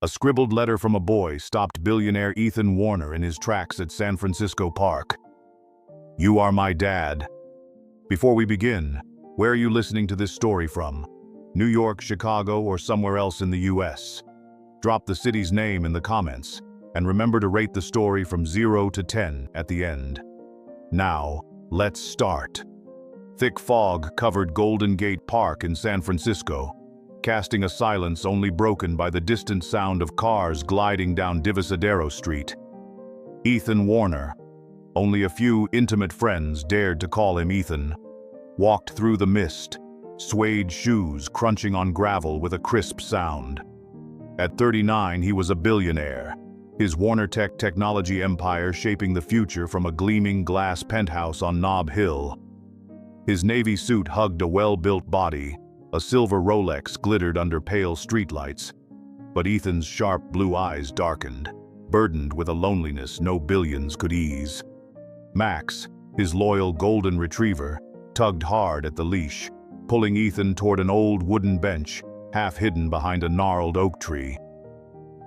A scribbled letter from a boy stopped billionaire Ethan Warner in his tracks at San Francisco Park. "You are my dad." Before we begin, where are you listening to this story from? New York, Chicago, or somewhere else in the US? Drop the city's name in the comments, and remember to rate the story from 0 to 10 at the end. Now, let's start. Thick fog covered Golden Gate Park in San Francisco, casting a silence only broken by the distant sound of cars gliding down Divisadero Street. Ethan Warner, only a few intimate friends dared to call him Ethan, walked through the mist, suede shoes crunching on gravel with a crisp sound. At 39, he was a billionaire, his Warner Tech technology empire shaping the future from a gleaming glass penthouse on Nob Hill. His navy suit hugged a well-built body, a silver Rolex glittered under pale streetlights, but Ethan's sharp blue eyes darkened, burdened with a loneliness no billions could ease. Max, his loyal golden retriever, tugged hard at the leash, pulling Ethan toward an old wooden bench, half hidden behind a gnarled oak tree.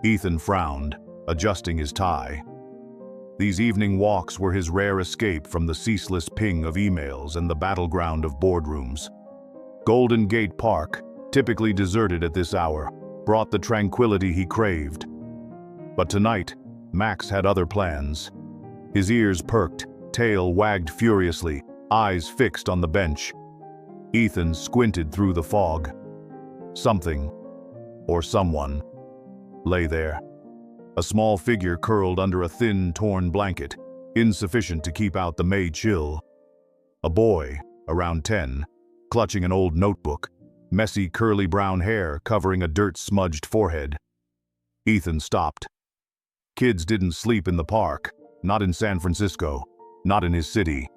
Ethan frowned, adjusting his tie. These evening walks were his rare escape from the ceaseless ping of emails and the battleground of boardrooms. Golden Gate Park, typically deserted at this hour, brought the tranquility he craved. But tonight, Max had other plans. His ears perked, tail wagged furiously, eyes fixed on the bench. Ethan squinted through the fog. Something, or someone, lay there. A small figure curled under a thin, torn blanket, insufficient to keep out the May chill. A boy, around 10, clutching an old notebook, messy curly brown hair covering a dirt-smudged forehead. Ethan stopped. Kids didn't sleep in the park, not in San Francisco, not in his city.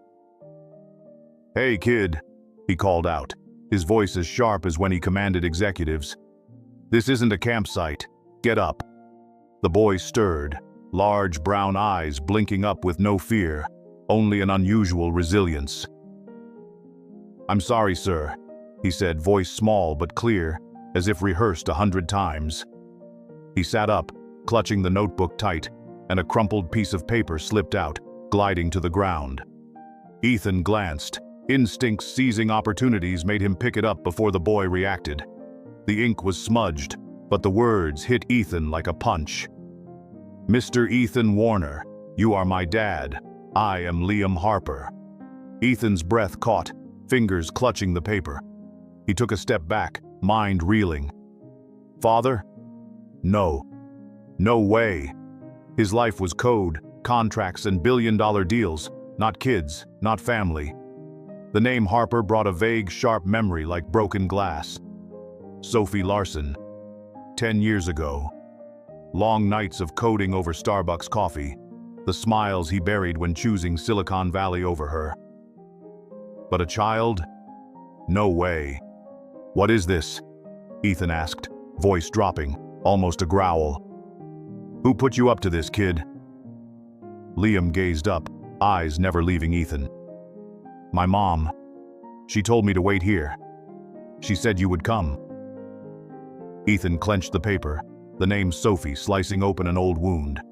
"Hey, kid," he called out, his voice as sharp as when he commanded executives. "This isn't a campsite. Get up." The boy stirred, large brown eyes blinking up with no fear, only an unusual resilience. "I'm sorry, sir," he said, voice small but clear, as if rehearsed 100 times. He sat up, clutching the notebook tight, and a crumpled piece of paper slipped out, gliding to the ground. Ethan glanced. Instincts seizing opportunities made him pick it up before the boy reacted. The ink was smudged, but the words hit Ethan like a punch. "Mr. Ethan Warner, you are my dad. I am Liam Harper." Ethan's breath caught, fingers clutching the paper. He took a step back, mind reeling. "Father? No. No way." His life was code, contracts, and billion-dollar deals, not kids, not family. The name Harper brought a vague, sharp memory like broken glass. Sophie Larson. 10 years ago. Long nights of coding over Starbucks coffee, the smiles he buried when choosing Silicon Valley over her. But a child? No way. "What is this?" Ethan asked, voice dropping, almost a growl. "Who put you up to this, kid?" Liam gazed up, eyes never leaving Ethan. "My mom. She told me to wait here. She said you would come." Ethan clenched the paper, the name Sophie slicing open an old wound.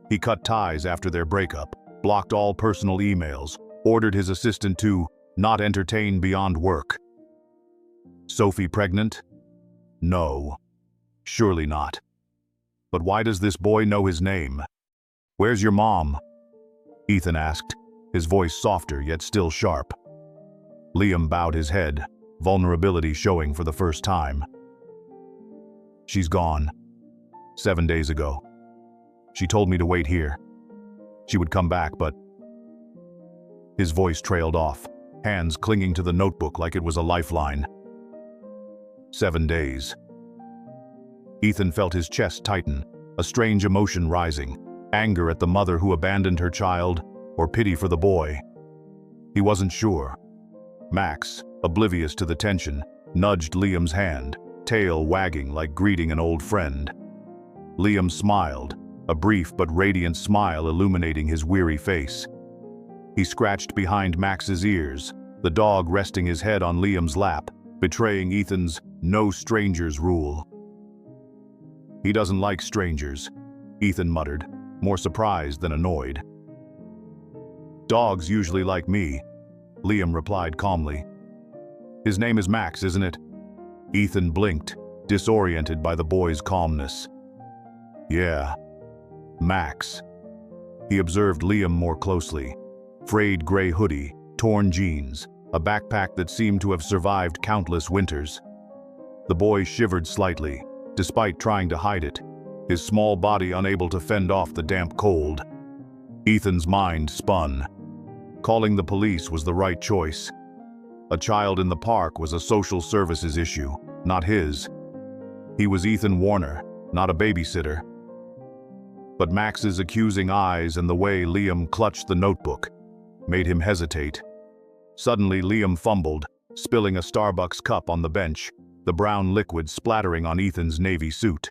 He cut ties after their breakup, blocked all personal emails, ordered his assistant to not entertain beyond work. Sophie pregnant? No. Surely not. But why does this boy know his name? "Where's your mom?" Ethan asked, his voice softer yet still sharp. Liam bowed his head, vulnerability showing for the first time. "She's gone. 7 days ago. She told me to wait here. She would come back, but..." His voice trailed off, hands clinging to the notebook like it was a lifeline. 7 days. Ethan felt his chest tighten, a strange emotion rising, anger at the mother who abandoned her child, or pity for the boy. He wasn't sure. Max, oblivious to the tension, nudged Liam's hand, tail wagging like greeting an old friend. Liam smiled, a brief but radiant smile illuminating his weary face. He scratched behind Max's ears, the dog resting his head on Liam's lap, betraying Ethan's no strangers rule. He doesn't like strangers, Ethan muttered, more surprised than annoyed. Dogs usually like me, Liam replied calmly. His name is Max, isn't it? Ethan blinked, disoriented by the boy's calmness. Yeah, Max. He observed Liam more closely. Frayed gray hoodie, torn jeans, a backpack that seemed to have survived countless winters. The boy shivered slightly, despite trying to hide it, his small body unable to fend off the damp cold. Ethan's mind spun. Calling the police was the right choice. A child in the park was a social services issue, not his. He was Ethan Warner, not a babysitter. But Max's accusing eyes and the way Liam clutched the notebook made him hesitate. Suddenly, Liam fumbled, spilling a Starbucks cup on the bench, the brown liquid splattering on Ethan's navy suit.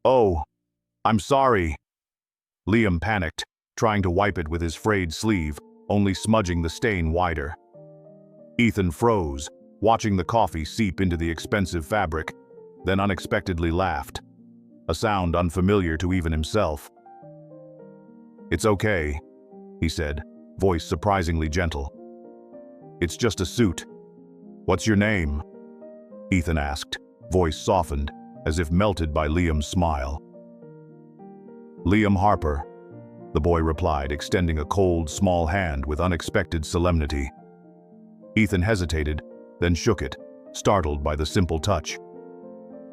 "Oh, I'm sorry." Liam panicked, trying to wipe it with his frayed sleeve, only smudging the stain wider. Ethan froze, watching the coffee seep into the expensive fabric, then unexpectedly laughed, a sound unfamiliar to even himself. "It's okay," he said, voice surprisingly gentle. "It's just a suit. What's your name?" Ethan asked, voice softened, as if melted by Liam's smile. "Liam Harper," the boy replied, extending a cold, small hand with unexpected solemnity. Ethan hesitated, then shook it, startled by the simple touch.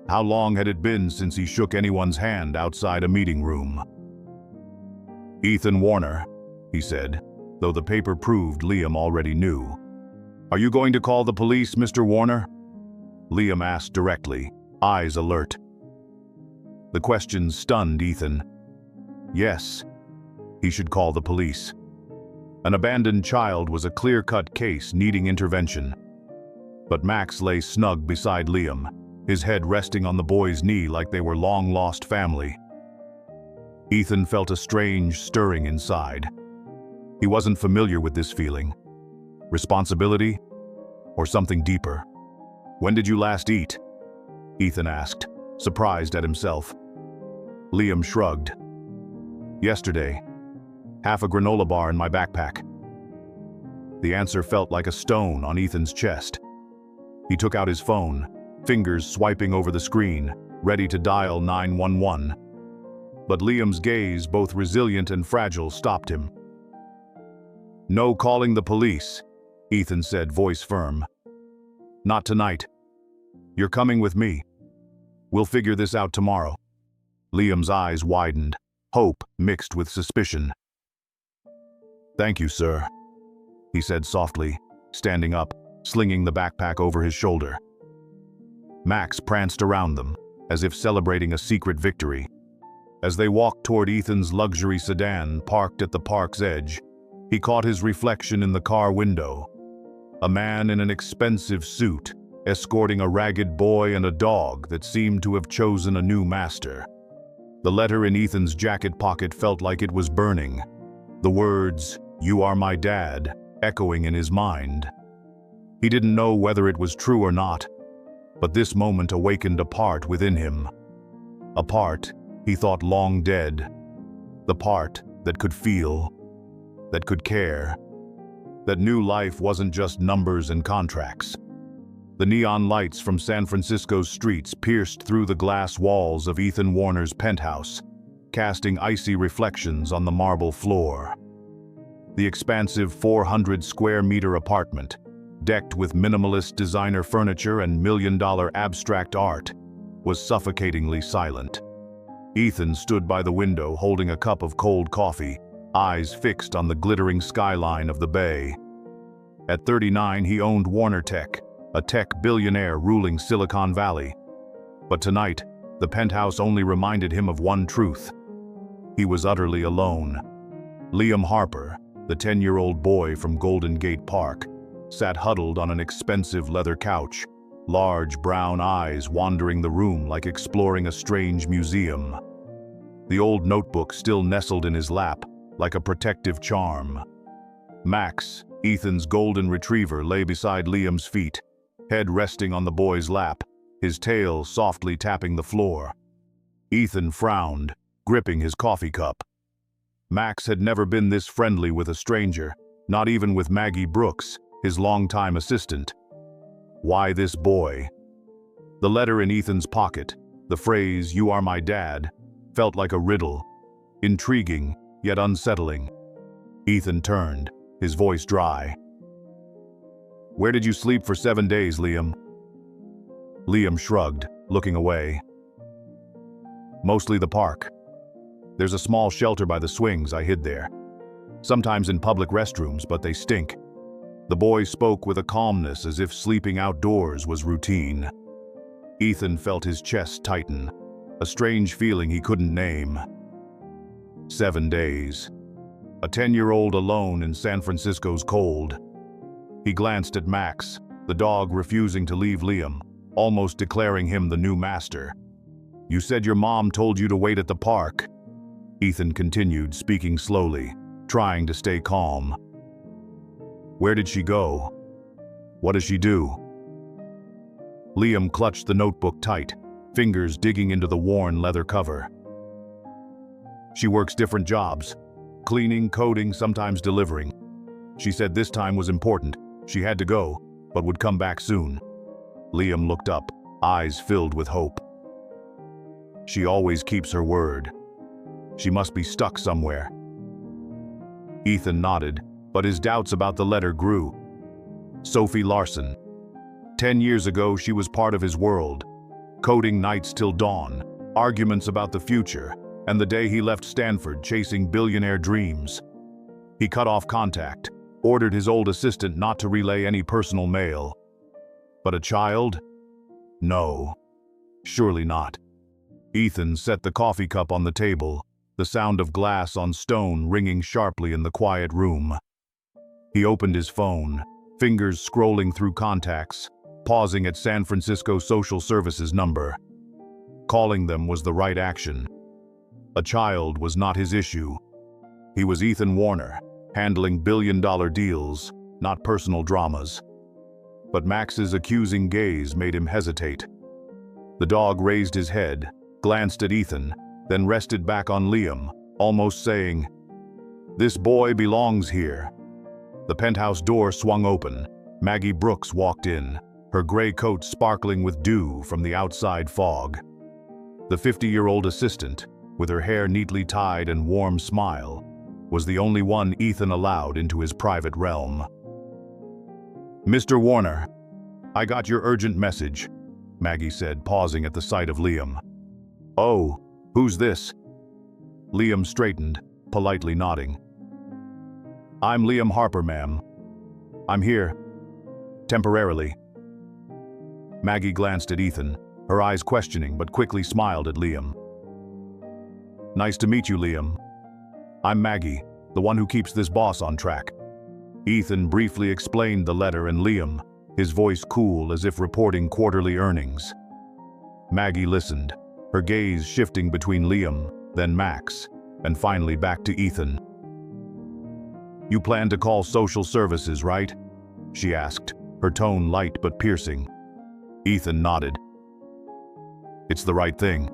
How long had it been since he shook anyone's hand outside a meeting room? "Ethan Warner," he said, though the paper proved Liam already knew. "Are you going to call the police, Mr. Warner?" Liam asked directly, eyes alert. The question stunned Ethan. Yes, he should call the police. An abandoned child was a clear-cut case needing intervention. But Max lay snug beside Liam, his head resting on the boy's knee like they were long-lost family. Ethan felt a strange stirring inside. He wasn't familiar with this feeling. Responsibility? Or something deeper? "When did you last eat?" Ethan asked, surprised at himself. Liam shrugged. "Yesterday. Half a granola bar in my backpack." The answer felt like a stone on Ethan's chest. He took out his phone, fingers swiping over the screen, ready to dial 911. But Liam's gaze, both resilient and fragile, stopped him. "No calling the police," Ethan said, voice firm. "Not tonight. You're coming with me. We'll figure this out tomorrow." Liam's eyes widened, hope mixed with suspicion. "Thank you, sir," he said softly, standing up, slinging the backpack over his shoulder. Max pranced around them, as if celebrating a secret victory. As they walked toward Ethan's luxury sedan parked at the park's edge, he caught his reflection in the car window. A man in an expensive suit, escorting a ragged boy and a dog that seemed to have chosen a new master. The letter in Ethan's jacket pocket felt like it was burning. The words, "You are my dad," echoing in his mind. He didn't know whether it was true or not, but this moment awakened a part within him. A part he thought long dead. The part that could feel, that could care, that knew life wasn't just numbers and contracts. The neon lights from San Francisco's streets pierced through the glass walls of Ethan Warner's penthouse, casting icy reflections on the marble floor. The expansive 400-square-meter apartment, decked with minimalist designer furniture and million-dollar abstract art, was suffocatingly silent. Ethan stood by the window holding a cup of cold coffee, eyes fixed on the glittering skyline of the bay. At 39, he owned Warner Tech, a tech billionaire ruling Silicon Valley. But tonight, the penthouse only reminded him of one truth. He was utterly alone. Liam Harper, the 10-year-old boy from Golden Gate Park, sat huddled on an expensive leather couch, large brown eyes wandering the room like exploring a strange museum. The old notebook still nestled in his lap, like a protective charm. Max, Ethan's golden retriever, lay beside Liam's feet, head resting on the boy's lap, his tail softly tapping the floor. Ethan frowned, gripping his coffee cup. Max had never been this friendly with a stranger, not even with Maggie Brooks, his longtime assistant. Why this boy? The letter in Ethan's pocket, the phrase, "You are my dad," felt like a riddle, intriguing yet unsettling. Ethan turned, his voice dry. "Where did you sleep for 7 days, Liam?" Liam shrugged, looking away. "Mostly the park. There's a small shelter by the swings, I hid there. Sometimes in public restrooms, but they stink." The boy spoke with a calmness as if sleeping outdoors was routine. Ethan felt his chest tighten, a strange feeling he couldn't name. 7 days. A 10-year-old alone in San Francisco's cold. He glanced at Max, the dog refusing to leave Liam, almost declaring him the new master. "You said your mom told you to wait at the park." Ethan continued, speaking slowly, trying to stay calm. "Where did she go? What does she do?" Liam clutched the notebook tight, fingers digging into the worn leather cover. "She works different jobs. Cleaning, coding, sometimes delivering. She said this time was important. She had to go, but would come back soon." Liam looked up, eyes filled with hope. "She always keeps her word. She must be stuck somewhere." Ethan nodded, but his doubts about the letter grew. Sophie Larson. 10 years ago, she was part of his world. Coding nights till dawn, arguments about the future, and the day he left Stanford chasing billionaire dreams. He cut off contact, ordered his old assistant not to relay any personal mail. But a child? No, surely not. Ethan set the coffee cup on the table, the sound of glass on stone ringing sharply in the quiet room. He opened his phone, fingers scrolling through contacts, pausing at San Francisco Social Services number. Calling them was the right action. A child was not his issue. He was Ethan Warner, handling billion-dollar deals, not personal dramas. But Max's accusing gaze made him hesitate. The dog raised his head, glanced at Ethan, then rested back on Liam, almost saying, "This boy belongs here." The penthouse door swung open. Maggie Brooks walked in, her gray coat sparkling with dew from the outside fog. The 50-year-old assistant, with her hair neatly tied and warm smile, was the only one Ethan allowed into his private realm. "Mr. Warner, I got your urgent message," Maggie said, pausing at the sight of Liam. "Oh, who's this?" Liam straightened, politely nodding. "I'm Liam Harper, ma'am. I'm here. Temporarily." Maggie glanced at Ethan, her eyes questioning but quickly smiled at Liam. "Nice to meet you, Liam. I'm Maggie, the one who keeps this boss on track." Ethan briefly explained the letter, and Liam, his voice cool as if reporting quarterly earnings. Maggie listened, her gaze shifting between Liam, then Max, and finally back to Ethan. "You plan to call social services, right?" she asked, her tone light but piercing. Ethan nodded. "It's the right thing."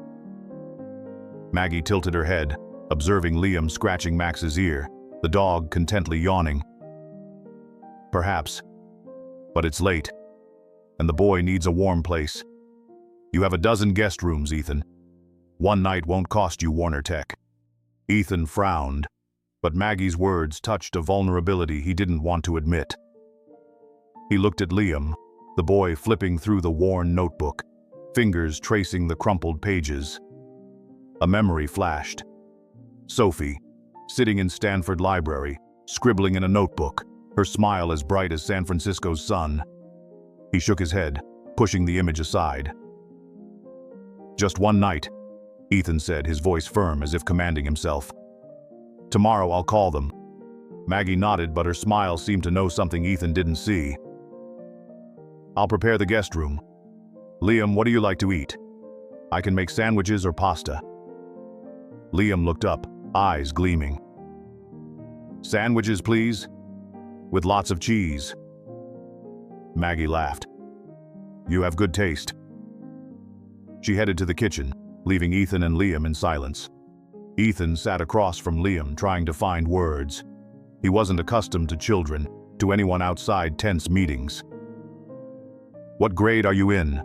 Maggie tilted her head, observing Liam scratching Max's ear, the dog contently yawning. "Perhaps. But it's late, and the boy needs a warm place. You have a dozen guest rooms, Ethan. One night won't cost you Warner Tech." Ethan frowned, but Maggie's words touched a vulnerability he didn't want to admit. He looked at Liam, the boy flipping through the worn notebook, fingers tracing the crumpled pages. A memory flashed. Sophie, sitting in Stanford Library, scribbling in a notebook, her smile as bright as San Francisco's sun. He shook his head, pushing the image aside. "Just one night," Ethan said, his voice firm as if commanding himself. "Tomorrow I'll call them." Maggie nodded, but her smile seemed to know something Ethan didn't see. "I'll prepare the guest room. Liam, what do you like to eat? I can make sandwiches or pasta." Liam looked up, eyes gleaming. "Sandwiches, please, with lots of cheese." Maggie laughed. "You have good taste." She headed to the kitchen, leaving Ethan and Liam in silence. Ethan sat across from Liam, trying to find words. He wasn't accustomed to children, to anyone outside tense meetings. "What grade are you in?"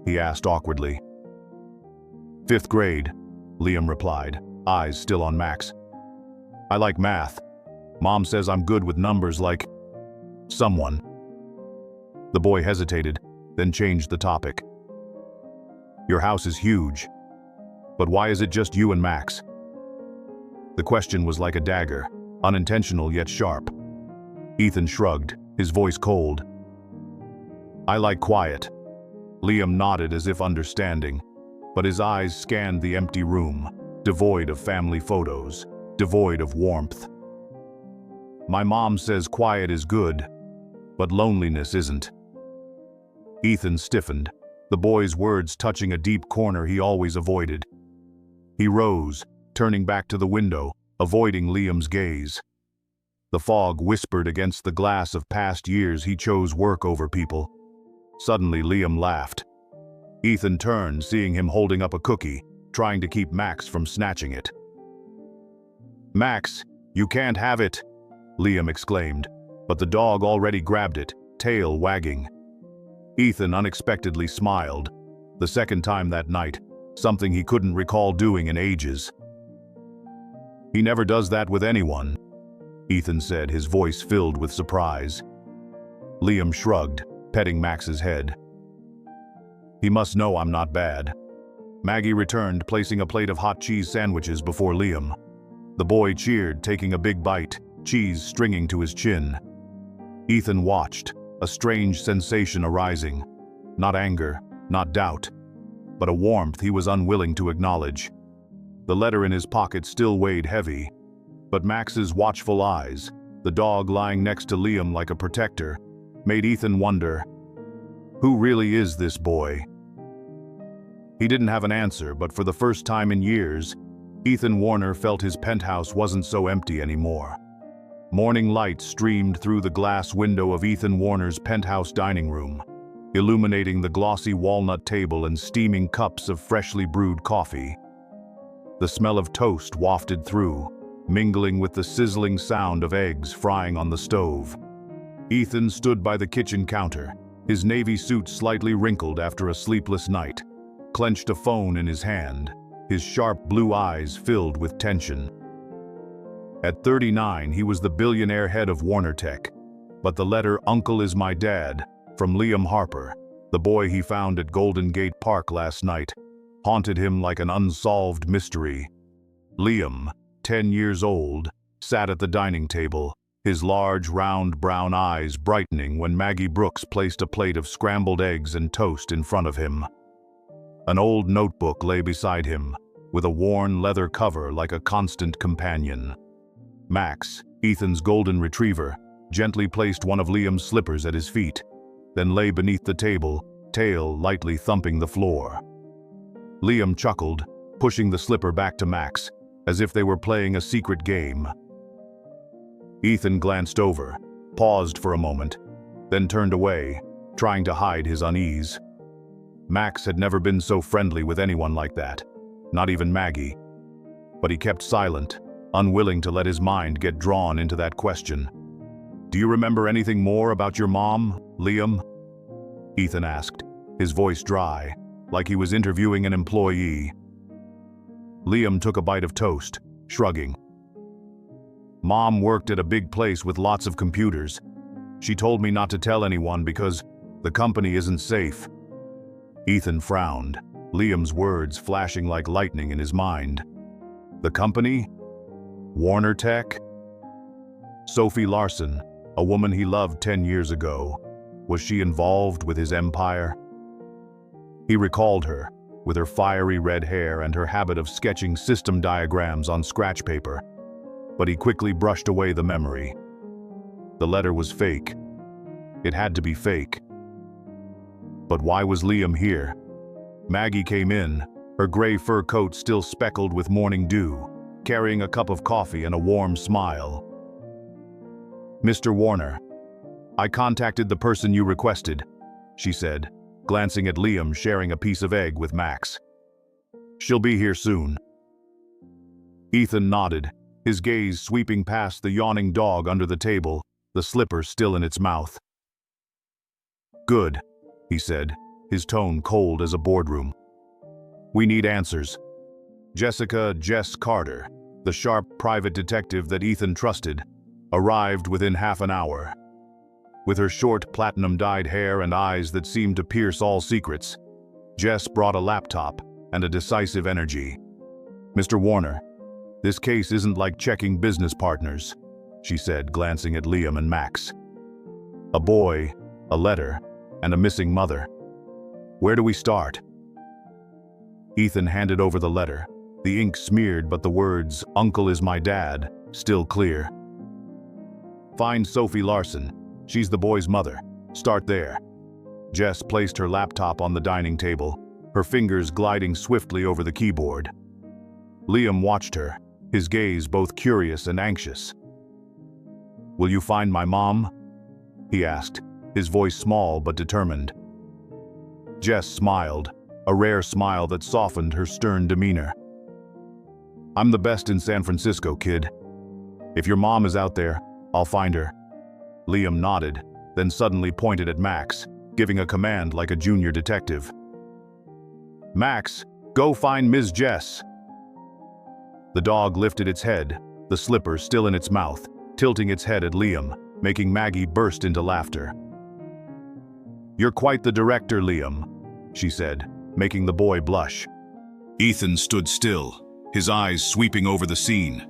he asked awkwardly. "Fifth grade," Liam replied, eyes still on Max. "I like math. Mom says I'm good with numbers like someone." The boy hesitated, then changed the topic. "Your house is huge. But why is it just you and Max?" The question was like a dagger, unintentional yet sharp. Ethan shrugged, his voice cold. "I like quiet." Liam nodded as if understanding, but his eyes scanned the empty room, devoid of family photos, devoid of warmth. "My mom says quiet is good, but loneliness isn't." Ethan stiffened, the boy's words touching a deep corner he always avoided. He rose, turning back to the window, avoiding Liam's gaze. The fog whispered against the glass of past years he chose work over people. Suddenly Liam laughed. Ethan turned, seeing him holding up a cookie, trying to keep Max from snatching it. "Max, you can't have it," Liam exclaimed, but the dog already grabbed it, tail wagging. Ethan unexpectedly smiled, the second time that night, something he couldn't recall doing in ages. "He never does that with anyone," Ethan said, his voice filled with surprise. Liam shrugged, petting Max's head. "He must know I'm not bad." Maggie returned, placing a plate of hot cheese sandwiches before Liam. The boy cheered, taking a big bite, cheese stringing to his chin. Ethan watched, a strange sensation arising. Not anger, not doubt, but a warmth he was unwilling to acknowledge. The letter in his pocket still weighed heavy, but Max's watchful eyes, the dog lying next to Liam like a protector, made Ethan wonder, who really is this boy? He didn't have an answer, but for the first time in years, Ethan Warner felt his penthouse wasn't so empty anymore. Morning light streamed through the glass window of Ethan Warner's penthouse dining room, illuminating the glossy walnut table and steaming cups of freshly brewed coffee. The smell of toast wafted through, mingling with the sizzling sound of eggs frying on the stove. Ethan stood by the kitchen counter, his navy suit slightly wrinkled after a sleepless night, clenched a phone in his hand, his sharp blue eyes filled with tension. At 39, he was the billionaire head of Warner Tech, but the letter "Uncle is my dad" from Liam Harper, the boy he found at Golden Gate Park last night, haunted him like an unsolved mystery. Liam, 10 years old, sat at the dining table, his large, round brown eyes brightening when Maggie Brooks placed a plate of scrambled eggs and toast in front of him. An old notebook lay beside him, with a worn leather cover like a constant companion. Max, Ethan's golden retriever, gently placed one of Liam's slippers at his feet, then lay beneath the table, tail lightly thumping the floor. Liam chuckled, pushing the slipper back to Max, as if they were playing a secret game. Ethan glanced over, paused for a moment, then turned away, trying to hide his unease. Max had never been so friendly with anyone like that, not even Maggie. But he kept silent, unwilling to let his mind get drawn into that question. "Do you remember anything more about your mom, Liam?" Ethan asked, his voice dry, like he was interviewing an employee. Liam took a bite of toast, shrugging. "Mom worked at a big place with lots of computers. She told me not to tell anyone because the company isn't safe." Ethan frowned, Liam's words flashing like lightning in his mind. "The company? Warner Tech?" Sophie Larson, a woman he loved 10 years ago, was she involved with his empire? He recalled her, with her fiery red hair and her habit of sketching system diagrams on scratch paper, but he quickly brushed away the memory. The letter was fake. It had to be fake. But why was Liam here? Maggie came in, her gray fur coat still speckled with morning dew, carrying a cup of coffee and a warm smile. "Mr. Warner, I contacted the person you requested," she said, glancing at Liam sharing a piece of egg with Max. She'll be here soon. Ethan nodded, his gaze sweeping past the yawning dog under the table, the slipper still in its mouth. Good, he said, his tone cold as a boardroom. We need answers. Jess Carter, the sharp private detective that Ethan trusted, arrived within half an hour. With her short, platinum-dyed hair and eyes that seemed to pierce all secrets, Jess brought a laptop and a decisive energy. Mr. Warner, this case isn't like checking business partners, she said, glancing at Liam and Max. A boy, a letter, and a missing mother. Where do we start? Ethan handed over the letter, the ink smeared but the words, "Uncle is my dad," still clear. Find Sophie Larson. She's the boy's mother. Start there. Jess placed her laptop on the dining table, her fingers gliding swiftly over the keyboard. Liam watched her, his gaze both curious and anxious. Will you find my mom? He asked, his voice small but determined. Jess smiled, a rare smile that softened her stern demeanor. I'm the best in San Francisco, kid. If your mom is out there, I'll find her. Liam nodded, then suddenly pointed at Max, giving a command like a junior detective. Max, go find Ms. Jess. The dog lifted its head, the slipper still in its mouth, tilting its head at Liam, making Maggie burst into laughter. You're quite the director, Liam, she said, making the boy blush. Ethan stood still, his eyes sweeping over the scene,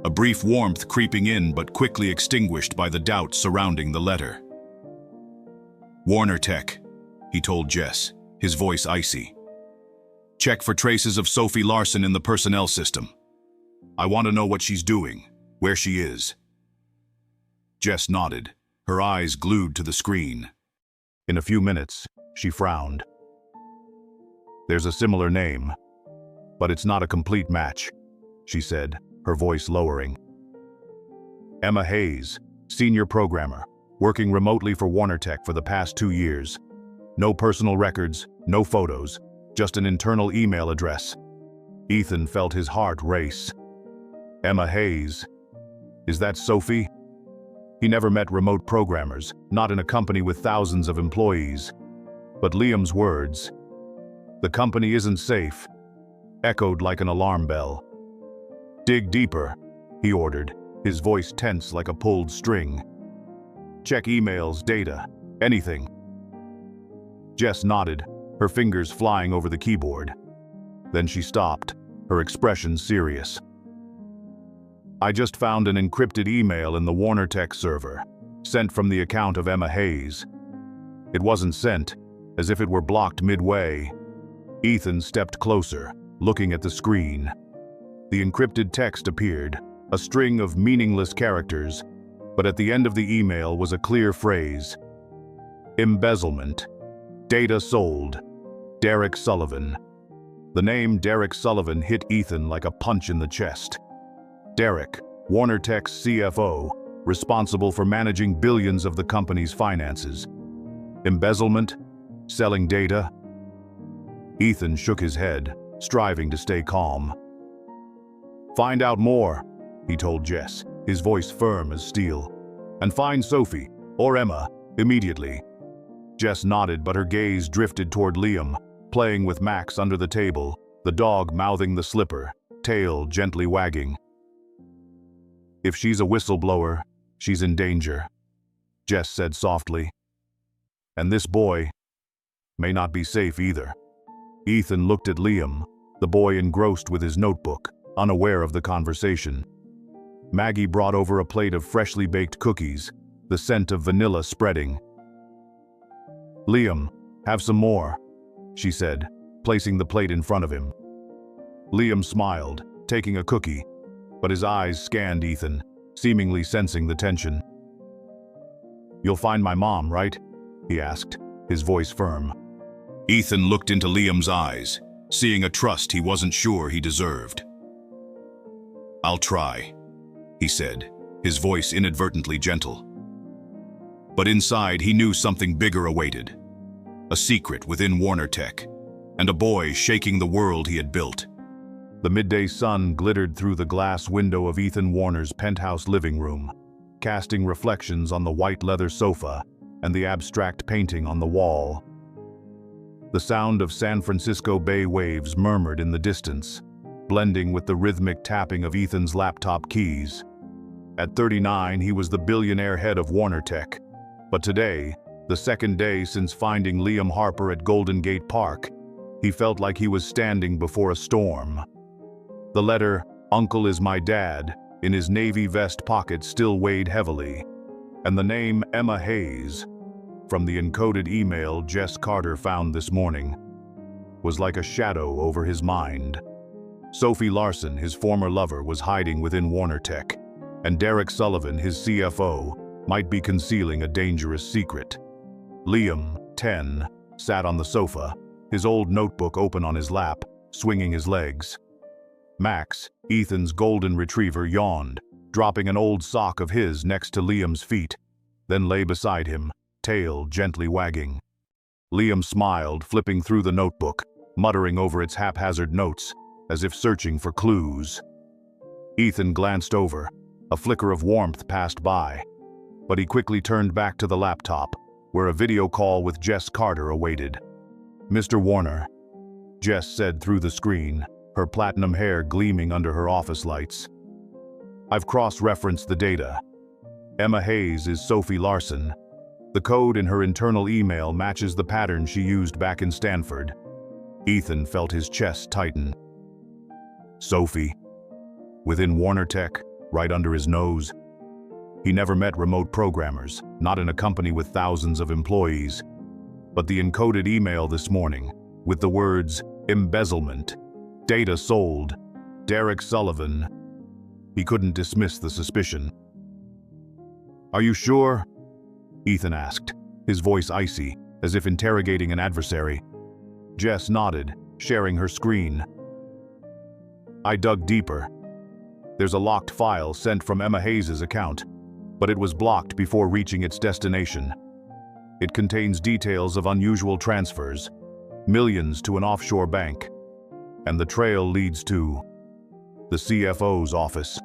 a brief warmth creeping in but quickly extinguished by the doubt surrounding the letter. Warner Tech, he told Jess, his voice icy. Check for traces of Sophie Larson in the personnel system. I want to know what she's doing, where she is. Jess nodded, her eyes glued to the screen. In a few minutes, she frowned. There's a similar name, but it's not a complete match, she said, her voice lowering. Emma Hayes, senior programmer, working remotely for Warner Tech for the past 2 years. No personal records, no photos, just an internal email address. Ethan felt his heart race. Emma Hayes. Is that Sophie? He never met remote programmers, not in a company with thousands of employees. But Liam's words, "The company isn't safe," echoed like an alarm bell. Dig deeper, he ordered, his voice tense like a pulled string. Check emails, data, anything. Jess nodded, her fingers flying over the keyboard. Then she stopped, her expression serious. I just found an encrypted email in the Warner Tech server, sent from the account of Emma Hayes. It wasn't sent, as if it were blocked midway. Ethan stepped closer, looking at the screen. The encrypted text appeared, a string of meaningless characters, but at the end of the email was a clear phrase. Embezzlement. Data sold. Derek Sullivan. The name Derek Sullivan hit Ethan like a punch in the chest. Derek, Warner Tech's CFO, responsible for managing billions of the company's finances. Embezzlement? Selling data? Ethan shook his head, striving to stay calm. Find out more, he told Jess, his voice firm as steel. And find Sophie, or Emma, immediately. Jess nodded, but her gaze drifted toward Liam, playing with Max under the table, the dog mouthing the slipper, tail gently wagging. If she's a whistleblower, she's in danger, Jess said softly. And this boy may not be safe either. Ethan looked at Liam, the boy engrossed with his notebook, unaware of the conversation. Maggie brought over a plate of freshly baked cookies, the scent of vanilla spreading. Liam, have some more, she said, placing the plate in front of him. Liam smiled, taking a cookie, but his eyes scanned Ethan, seemingly sensing the tension. You'll find my mom, right? He asked, his voice firm. Ethan looked into Liam's eyes, seeing a trust he wasn't sure he deserved. I'll try, he said, his voice inadvertently gentle. But inside he knew something bigger awaited. A secret within Warner Tech, and a boy shaking the world he had built. The midday sun glittered through the glass window of Ethan Warner's penthouse living room, casting reflections on the white leather sofa and the abstract painting on the wall. The sound of San Francisco Bay waves murmured in the distance, blending with the rhythmic tapping of Ethan's laptop keys. At 39, he was the billionaire head of Warner Tech. But today, the second day since finding Liam Harper at Golden Gate Park, he felt like he was standing before a storm. The letter, "Uncle is my dad," in his navy vest pocket still weighed heavily, and the name Emma Hayes, from the encoded email Jess Carter found this morning, was like a shadow over his mind. Sophie Larson, his former lover, was hiding within Warner Tech, and Derek Sullivan, his CFO, might be concealing a dangerous secret. Liam, 10, sat on the sofa, his old notebook open on his lap, swinging his legs. Max, Ethan's golden retriever, yawned, dropping an old sock of his next to Liam's feet, then lay beside him, tail gently wagging. Liam smiled, flipping through the notebook, muttering over its haphazard notes, as if searching for clues. Ethan glanced over. A flicker of warmth passed by, but he quickly turned back to the laptop, where a video call with Jess Carter awaited. "Mr. Warner," Jess said through the screen, her platinum hair gleaming under her office lights. "I've cross-referenced the data. Emma Hayes is Sophie Larson. The code in her internal email matches the pattern she used back in Stanford." Ethan felt his chest tighten. Sophie. Within Warner Tech, right under his nose. He never met remote programmers, not in a company with thousands of employees. But the encoded email this morning, with the words, "embezzlement," "data sold," "Derek Sullivan," he couldn't dismiss the suspicion. "Are you sure?" Ethan asked, his voice icy, as if interrogating an adversary. Jess nodded, sharing her screen. "I dug deeper. There's a locked file sent from Emma Hayes' account, but it was blocked before reaching its destination. It contains details of unusual transfers, millions to an offshore bank, and the trail leads to the CFO's office."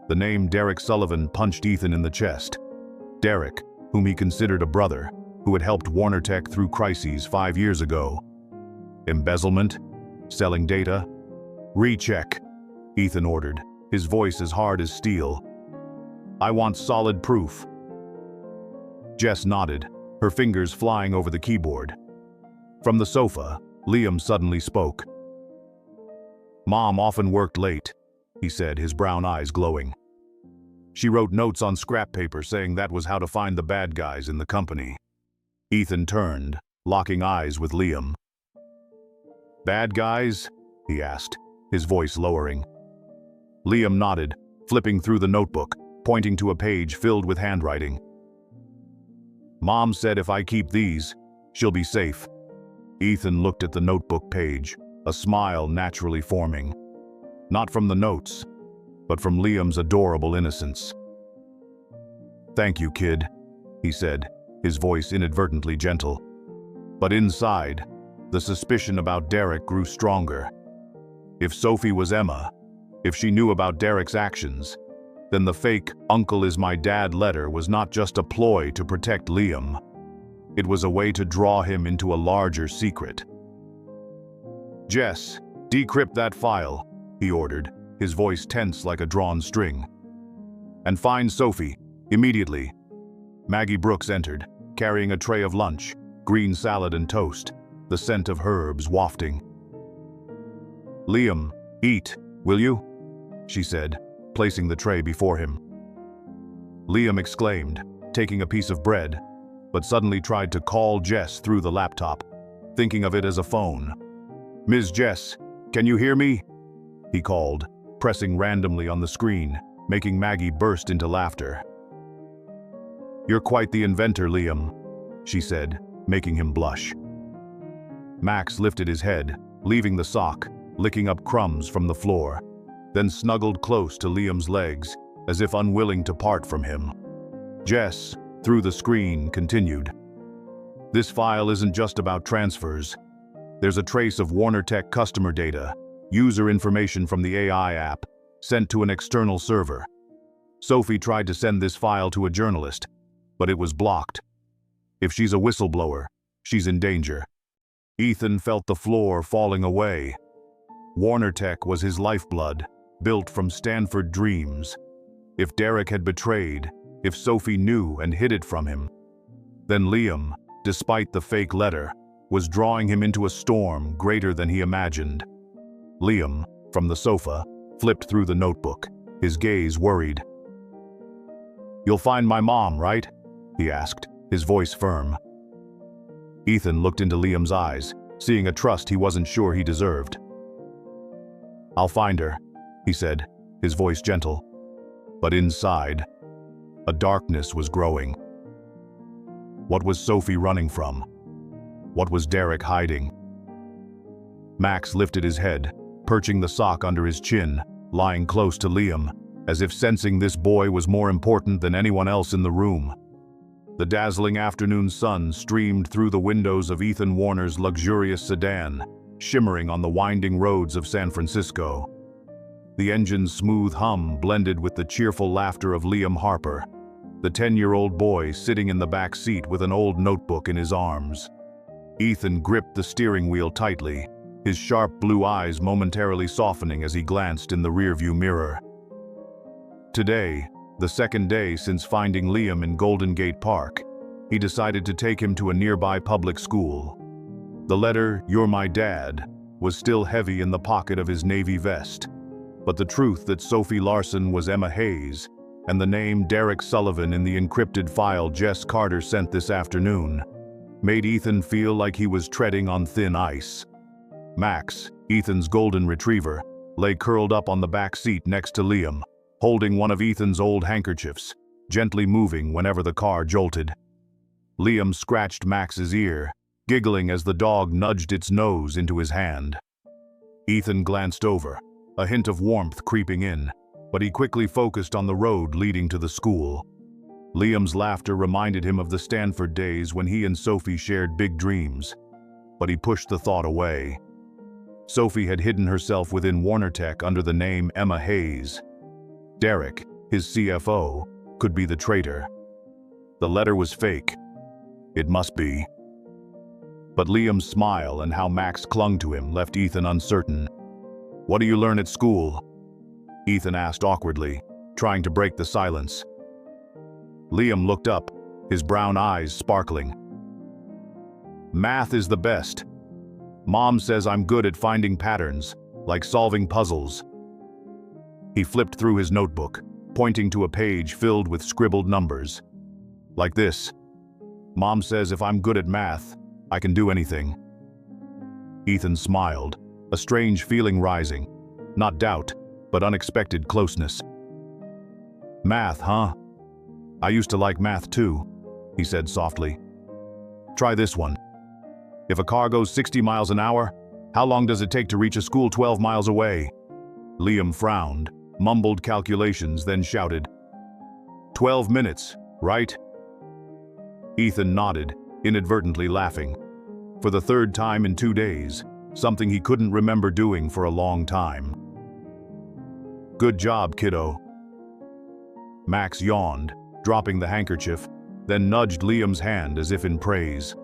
The name Derek Sullivan punched Ethan in the chest. Derek, whom he considered a brother, who had helped Warner Tech through crises 5 years ago. Embezzlement? Selling data? "Recheck," Ethan ordered, his voice as hard as steel. "I want solid proof." Jess nodded, her fingers flying over the keyboard. From the sofa, Liam suddenly spoke. "Mom often worked late," he said, his brown eyes glowing. "She wrote notes on scrap paper saying that was how to find the bad guys in the company." Ethan turned, locking eyes with Liam. "Bad guys?" he asked, his voice lowering. Liam nodded, flipping through the notebook, pointing to a page filled with handwriting. "Mom said if I keep these, she'll be safe." Ethan looked at the notebook page, a smile naturally forming. Not from the notes, but from Liam's adorable innocence. "Thank you, kid," he said, his voice inadvertently gentle. But inside, the suspicion about Derek grew stronger. If Sophie was Emma, if she knew about Derek's actions, then the fake "Uncle is my dad" letter was not just a ploy to protect Liam. It was a way to draw him into a larger secret. "Jess, decrypt that file," he ordered, his voice tense like a drawn string. "And find Sophie, immediately." Maggie Brooks entered, carrying a tray of lunch, green salad and toast, the scent of herbs wafting. "Liam, eat, will you?" she said, placing the tray before him. Liam exclaimed, taking a piece of bread, but suddenly tried to call Jess through the laptop, thinking of it as a phone. "Ms. Jess, can you hear me?" he called, pressing randomly on the screen, making Maggie burst into laughter. "You're quite the inventor, Liam," she said, making him blush. Max lifted his head, leaving the sock, licking up crumbs from the floor, then snuggled close to Liam's legs, as if unwilling to part from him. Jess, through the screen, continued. "This file isn't just about transfers. There's a trace of Warner Tech customer data, User information from the AI app, sent to an external server. Sophie tried to send this file to a journalist, but it was blocked. If she's a whistleblower, she's in danger. Ethan felt the floor falling away. Warner Tech was his lifeblood, built from Stanford dreams. If Derek had betrayed, if Sophie knew and hid it from him, then Liam, despite the fake letter, was drawing him into a storm greater than he imagined. Liam, from the sofa, flipped through the notebook, his gaze worried. "You'll find my mom, right?" he asked, his voice firm. Ethan looked into Liam's eyes, seeing a trust he wasn't sure he deserved. "I'll find her," he said, his voice gentle. But inside, a darkness was growing. What was Sophie running from? What was Derek hiding? Max lifted his head, perching the sock under his chin, lying close to Liam, as if sensing this boy was more important than anyone else in the room. The dazzling afternoon sun streamed through the windows of Ethan Warner's luxurious sedan, shimmering on the winding roads of San Francisco. The engine's smooth hum blended with the cheerful laughter of Liam Harper, the 10-year-old boy sitting in the back seat with an old notebook in his arms. Ethan gripped the steering wheel tightly, his sharp blue eyes momentarily softening as he glanced in the rearview mirror. Today, the second day since finding Liam in Golden Gate Park, he decided to take him to a nearby public school. The letter, "You're my dad," was still heavy in the pocket of his navy vest, but the truth that Sophie Larson was Emma Hayes, and the name Derek Sullivan in the encrypted file Jess Carter sent this afternoon, made Ethan feel like he was treading on thin ice. Max, Ethan's golden retriever, lay curled up on the back seat next to Liam, holding one of Ethan's old handkerchiefs, gently moving whenever the car jolted. Liam scratched Max's ear, giggling as the dog nudged its nose into his hand. Ethan glanced over, a hint of warmth creeping in, but he quickly focused on the road leading to the school. Liam's laughter reminded him of the Stanford days when he and Sophie shared big dreams, but he pushed the thought away. Sophie had hidden herself within Warner Tech under the name Emma Hayes. Derek, his CFO, could be the traitor. The letter was fake. It must be. But Liam's smile and how Max clung to him left Ethan uncertain. "What do you learn at school?" Ethan asked awkwardly, trying to break the silence. Liam looked up, his brown eyes sparkling. "Math is the best. Mom says I'm good at finding patterns, like solving puzzles." He flipped through his notebook, pointing to a page filled with scribbled numbers. "Like this. Mom says if I'm good at math, I can do anything." Ethan smiled, a strange feeling rising. Not doubt, but unexpected closeness. "Math, huh? I used to like math too," he said softly. "Try this one. If a car goes 60 miles an hour, how long does it take to reach a school 12 miles away?" Liam frowned, mumbled calculations, then shouted, "12 minutes, right?" Ethan nodded, inadvertently laughing. For the third time in 2 days, something he couldn't remember doing for a long time. "Good job, kiddo." Max yawned, dropping the handkerchief, then nudged Liam's hand as if in praise.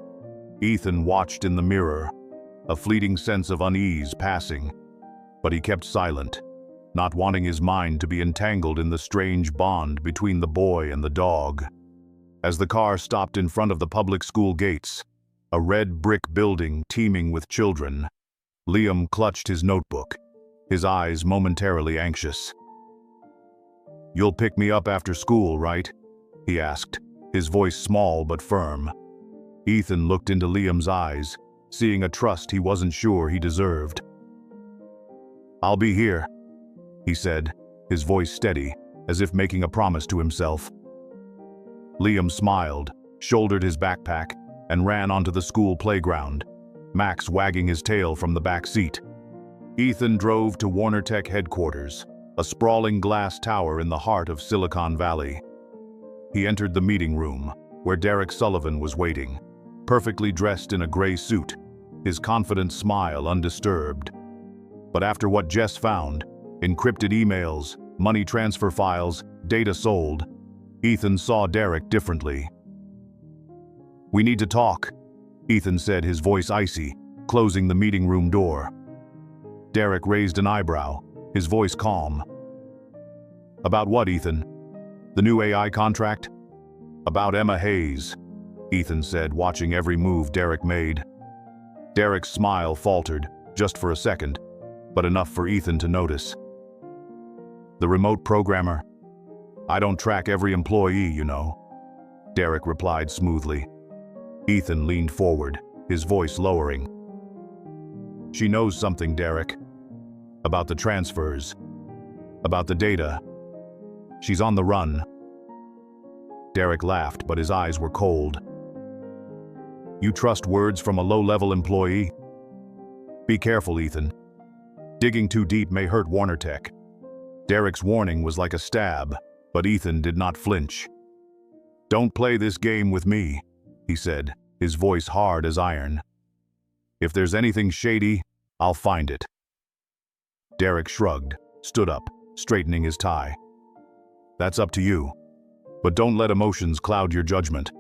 Ethan watched in the mirror, a fleeting sense of unease passing, but he kept silent, not wanting his mind to be entangled in the strange bond between the boy and the dog. As the car stopped in front of the public school gates, a red brick building teeming with children, Liam clutched his notebook, his eyes momentarily anxious. "You'll pick me up after school, right?" he asked, his voice small but firm. Ethan looked into Liam's eyes, seeing a trust he wasn't sure he deserved. "I'll be here," he said, his voice steady, as if making a promise to himself. Liam smiled, shouldered his backpack, and ran onto the school playground, Max wagging his tail from the back seat. Ethan drove to Warner Tech headquarters, a sprawling glass tower in the heart of Silicon Valley. He entered the meeting room, where Derek Sullivan was waiting, perfectly dressed in a gray suit, his confident smile undisturbed. But after what Jess found, encrypted emails, money transfer files, data sold, Ethan saw Derek differently. "We need to talk," Ethan said, his voice icy, closing the meeting room door. Derek raised an eyebrow, his voice calm. "About what, Ethan? The new AI contract?" "About Emma Hayes," Ethan said, watching every move Derek made. Derek's smile faltered, just for a second, but enough for Ethan to notice. "The remote programmer? I don't track every employee, you know," Derek replied smoothly. Ethan leaned forward, his voice lowering. "She knows something, Derek. About the transfers. About the data. She's on the run." Derek laughed, but his eyes were cold. "You trust words from a low-level employee? Be careful, Ethan. Digging too deep may hurt Warner Tech." Derek's warning was like a stab, but Ethan did not flinch. "Don't play this game with me," he said, his voice hard as iron. "If there's anything shady, I'll find it." Derek shrugged, stood up, straightening his tie. "That's up to you. But don't let emotions cloud your judgment.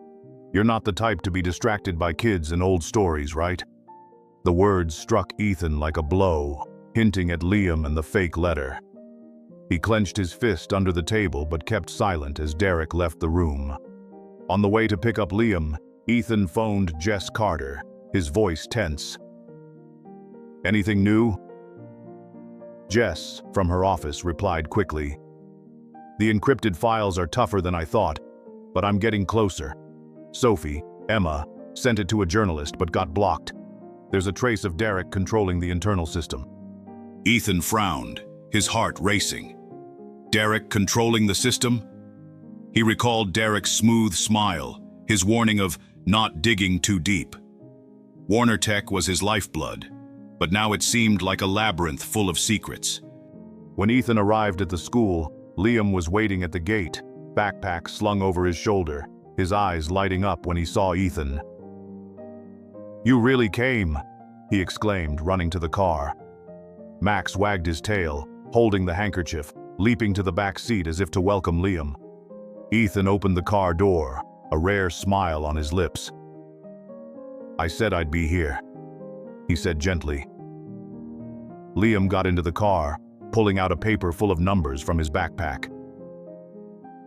You're not the type to be distracted by kids and old stories, right?" The words struck Ethan like a blow, hinting at Liam and the fake letter. He clenched his fist under the table but kept silent as Derek left the room. On the way to pick up Liam, Ethan phoned Jess Carter, his voice tense. "Anything new?" Jess, from her office, replied quickly. "The encrypted files are tougher than I thought, but I'm getting closer. Sophie, Emma, sent it to a journalist but got blocked. There's a trace of Derek controlling the internal system." Ethan frowned, his heart racing. Derek controlling the system? He recalled Derek's smooth smile, his warning of not digging too deep. Warner Tech was his lifeblood, but now it seemed like a labyrinth full of secrets. When Ethan arrived at the school, Liam was waiting at the gate, backpack slung over his shoulder, his eyes lighting up when he saw Ethan. "You really came," he exclaimed, running to the car. Max wagged his tail, holding the handkerchief, leaping to the back seat as if to welcome Liam. Ethan opened the car door, a rare smile on his lips. "I said I'd be here," he said gently. Liam got into the car, pulling out a paper full of numbers from his backpack.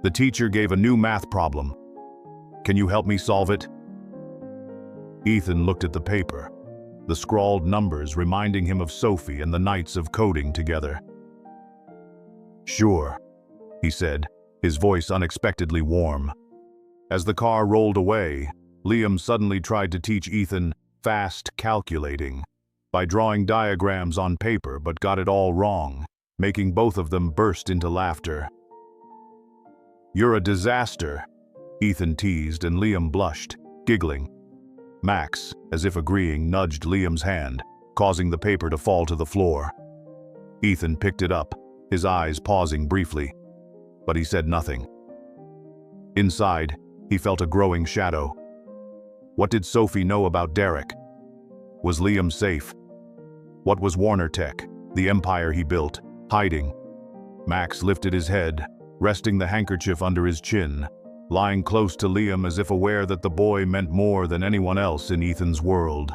"The teacher gave a new math problem. Can you help me solve it?" Ethan looked at the paper, the scrawled numbers reminding him of Sophie and the nights of coding together. "Sure," he said, his voice unexpectedly warm. As the car rolled away, Liam suddenly tried to teach Ethan fast calculating by drawing diagrams on paper but got it all wrong, making both of them burst into laughter. "You're a disaster," Ethan teased, and Liam blushed, giggling. Max, as if agreeing, nudged Liam's hand, causing the paper to fall to the floor. Ethan picked it up, his eyes pausing briefly, but he said nothing. Inside, he felt a growing shadow. What did Sophie know about Derek? Was Liam safe? What was Warner Tech, the empire he built, hiding? Max lifted his head, resting the handkerchief under his chin, lying close to Liam as if aware that the boy meant more than anyone else in Ethan's world.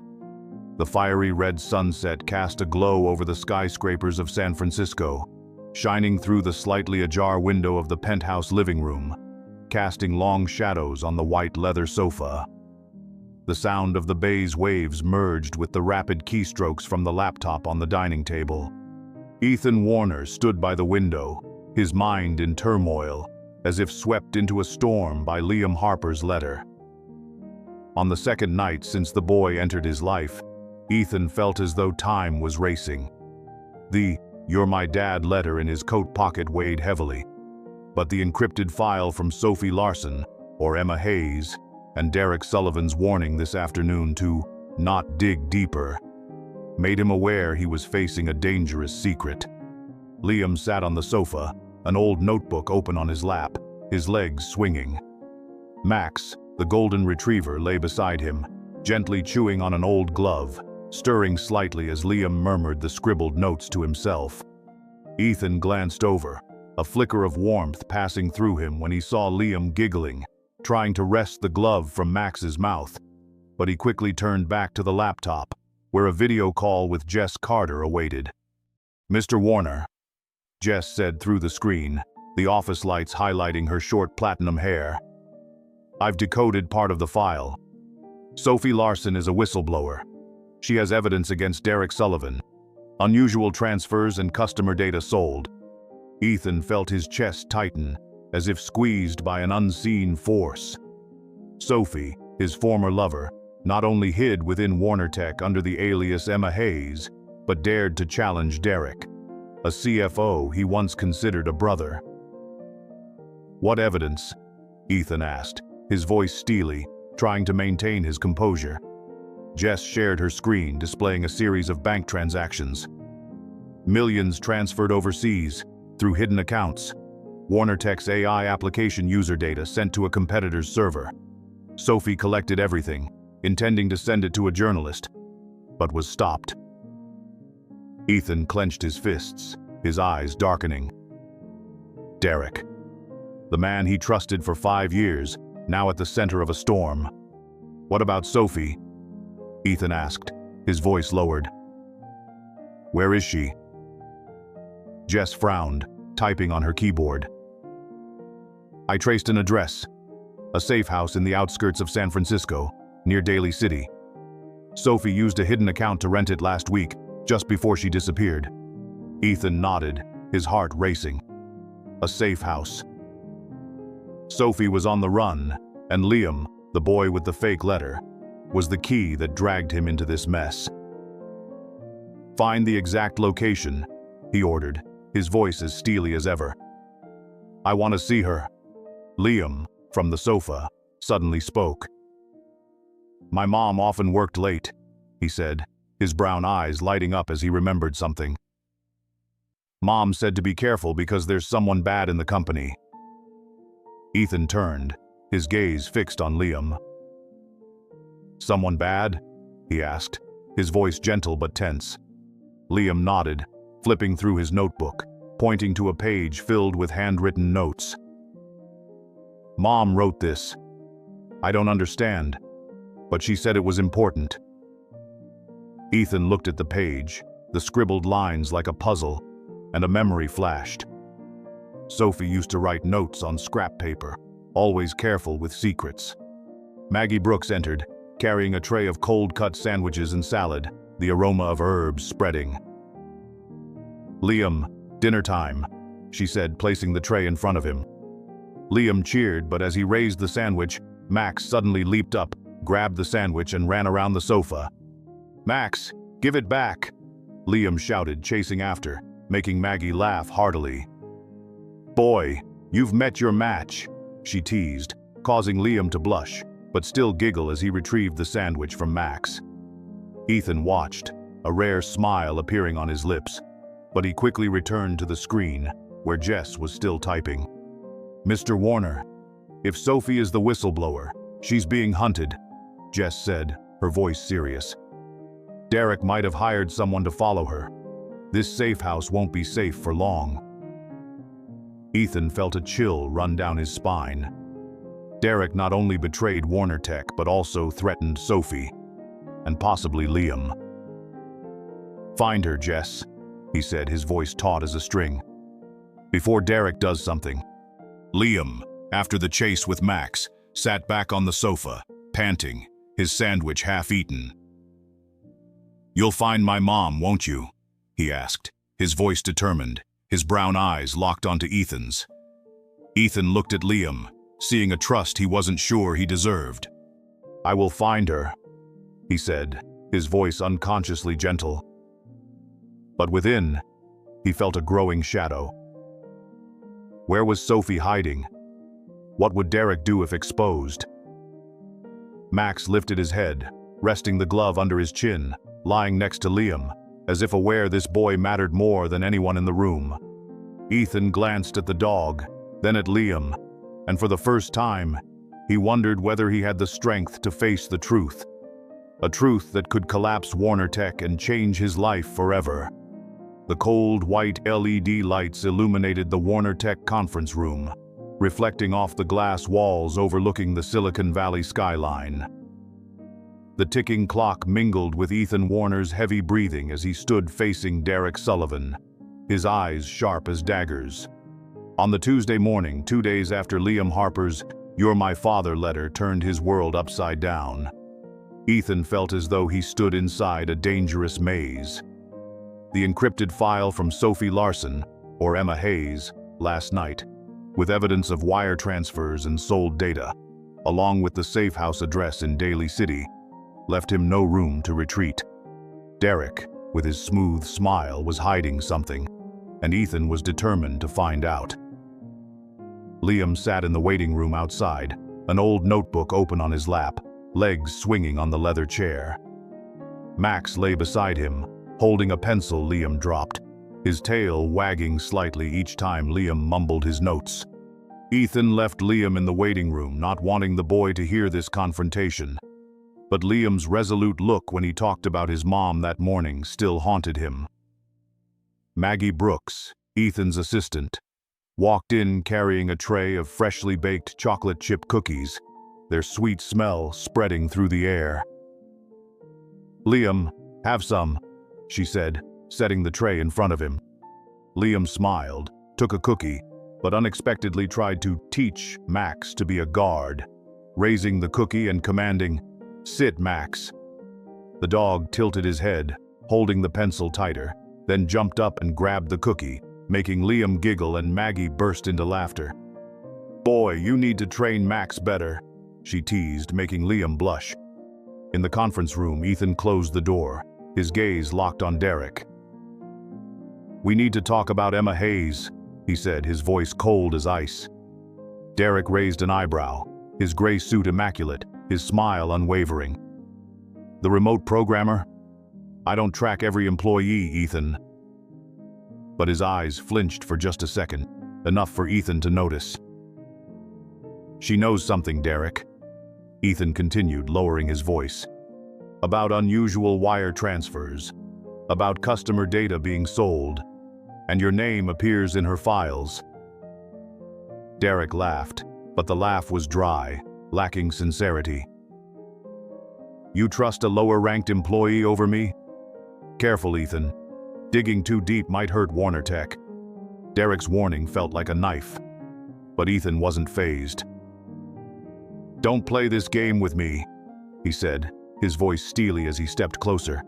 The fiery red sunset cast a glow over the skyscrapers of San Francisco, shining through the slightly ajar window of the penthouse living room, casting long shadows on the white leather sofa. The sound of the bay's waves merged with the rapid keystrokes from the laptop on the dining table. Ethan Warner stood by the window, his mind in turmoil, as if swept into a storm by Liam Harper's letter. On the second night since the boy entered his life, Ethan felt as though time was racing. The "You're my dad" letter in his coat pocket weighed heavily, but the encrypted file from Sophie Larson, or Emma Hayes, and Derek Sullivan's warning this afternoon to not dig deeper made him aware he was facing a dangerous secret. Liam sat on the sofa, an old notebook open on his lap, his legs swinging. Max, the golden retriever, lay beside him, gently chewing on an old glove, stirring slightly as Liam murmured the scribbled notes to himself. Ethan glanced over, a flicker of warmth passing through him when he saw Liam giggling, trying to wrest the glove from Max's mouth. But he quickly turned back to the laptop, where a video call with Jess Carter awaited. "Mr. Warner," Jess said through the screen, the office lights highlighting her short platinum hair. "I've decoded part of the file. Sophie Larson is a whistleblower. She has evidence against Derek Sullivan. Unusual transfers and customer data sold." Ethan felt his chest tighten, as if squeezed by an unseen force. Sophie, his former lover, not only hid within Warner Tech under the alias Emma Hayes, but dared to challenge Derek, a CFO he once considered a brother. "What evidence?" Ethan asked, his voice steely, trying to maintain his composure. Jess shared her screen, displaying a series of bank transactions. Millions transferred overseas, through hidden accounts. Warner Tech's AI application user data sent to a competitor's server. Sophie collected everything, intending to send it to a journalist, but was stopped. Ethan clenched his fists, his eyes darkening. Derek, the man he trusted for 5 years, now at the center of a storm. "What about Sophie?" Ethan asked, his voice lowered. "Where is she?" Jess frowned, typing on her keyboard. "I traced an address, a safe house in the outskirts of San Francisco, near Daly City. Sophie used a hidden account to rent it last week, just before she disappeared." Ethan nodded, his heart racing. A safe house. Sophie was on the run, and Liam, the boy with the fake letter, was the key that dragged him into this mess. "Find the exact location," he ordered, his voice as steely as ever. "I want to see her." Liam, from the sofa, suddenly spoke. "My mom often worked late," he said, his brown eyes lighting up as he remembered something. "Mom said to be careful because there's someone bad in the company." Ethan turned, his gaze fixed on Liam. "Someone bad?" he asked, his voice gentle but tense. Liam nodded, flipping through his notebook, pointing to a page filled with handwritten notes. "Mom wrote this. I don't understand, but she said it was important." Ethan looked at the page, the scribbled lines like a puzzle, and a memory flashed. Sophie used to write notes on scrap paper, always careful with secrets. Maggie Brooks entered, carrying a tray of cold-cut sandwiches and salad, the aroma of herbs spreading. "Liam, dinner time," she said, placing the tray in front of him. Liam cheered, but as he raised the sandwich, Max suddenly leaped up, grabbed the sandwich and ran around the sofa. "Max, give it back!" Liam shouted, chasing after, making Maggie laugh heartily. "Boy, you've met your match," she teased, causing Liam to blush, but still giggle as he retrieved the sandwich from Max. Ethan watched, a rare smile appearing on his lips, but he quickly returned to the screen, where Jess was still typing. "Mr. Warner, if Sophie is the whistleblower, she's being hunted," Jess said, her voice serious. "Derek might have hired someone to follow her. This safe house won't be safe for long." Ethan felt a chill run down his spine. Derek not only betrayed Warner Tech, but also threatened Sophie, and possibly Liam. "Find her, Jess," he said, his voice taut as a string. "Before Derek does something." Liam, after the chase with Max, sat back on the sofa, panting, his sandwich half-eaten. "You'll find my mom, won't you?" he asked, his voice determined, his brown eyes locked onto Ethan's. Ethan looked at Liam, seeing a trust he wasn't sure he deserved. "I will find her," he said, his voice unconsciously gentle. But within, he felt a growing shadow. Where was Sophie hiding? What would Derek do if exposed? Max lifted his head, resting the glove under his chin, lying next to Liam, as if aware this boy mattered more than anyone in the room. Ethan glanced at the dog, then at Liam, and for the first time, he wondered whether he had the strength to face the truth. A truth that could collapse Warner Tech and change his life forever. The cold, white LED lights illuminated the Warner Tech conference room, reflecting off the glass walls overlooking the Silicon Valley skyline. The ticking clock mingled with Ethan Warner's heavy breathing as he stood facing Derek Sullivan, his eyes sharp as daggers. On the Tuesday morning, 2 days after Liam Harper's "You're My Father" letter turned his world upside down, Ethan felt as though he stood inside a dangerous maze. The encrypted file from Sophie Larson, or Emma Hayes, last night, with evidence of wire transfers and sold data, along with the safe house address in Daly City, left him no room to retreat. Derek, with his smooth smile, was hiding something, and Ethan was determined to find out. Liam sat in the waiting room outside, an old notebook open on his lap, legs swinging on the leather chair. Max lay beside him, holding a pencil Liam dropped, his tail wagging slightly each time Liam mumbled his notes. Ethan left Liam in the waiting room, not wanting the boy to hear this confrontation. But Liam's resolute look when he talked about his mom that morning still haunted him. Maggie Brooks, Ethan's assistant, walked in carrying a tray of freshly baked chocolate chip cookies, their sweet smell spreading through the air. "Liam, have some," she said, setting the tray in front of him. Liam smiled, took a cookie, but unexpectedly tried to teach Max to be a guard, raising the cookie and commanding, "Sit, Max." The dog tilted his head, holding the pencil tighter, then jumped up and grabbed the cookie, making Liam giggle and Maggie burst into laughter. "Boy, you need to train Max better," she teased, making Liam blush. In the conference room, Ethan closed the door, his gaze locked on Derek. "We need to talk about Emma Hayes," he said, his voice cold as ice. Derek raised an eyebrow, his gray suit immaculate, his smile unwavering. "The remote programmer? I don't track every employee, Ethan." But his eyes flinched for just a second, enough for Ethan to notice. "She knows something, Derek," Ethan continued, lowering his voice. "About unusual wire transfers, about customer data being sold, and your name appears in her files." Derek laughed, but the laugh was dry, lacking sincerity. "You trust a lower-ranked employee over me? Careful, Ethan. Digging too deep might hurt Warner Tech." Derek's warning felt like a knife, but Ethan wasn't fazed. "Don't play this game with me," he said, his voice steely as he stepped closer.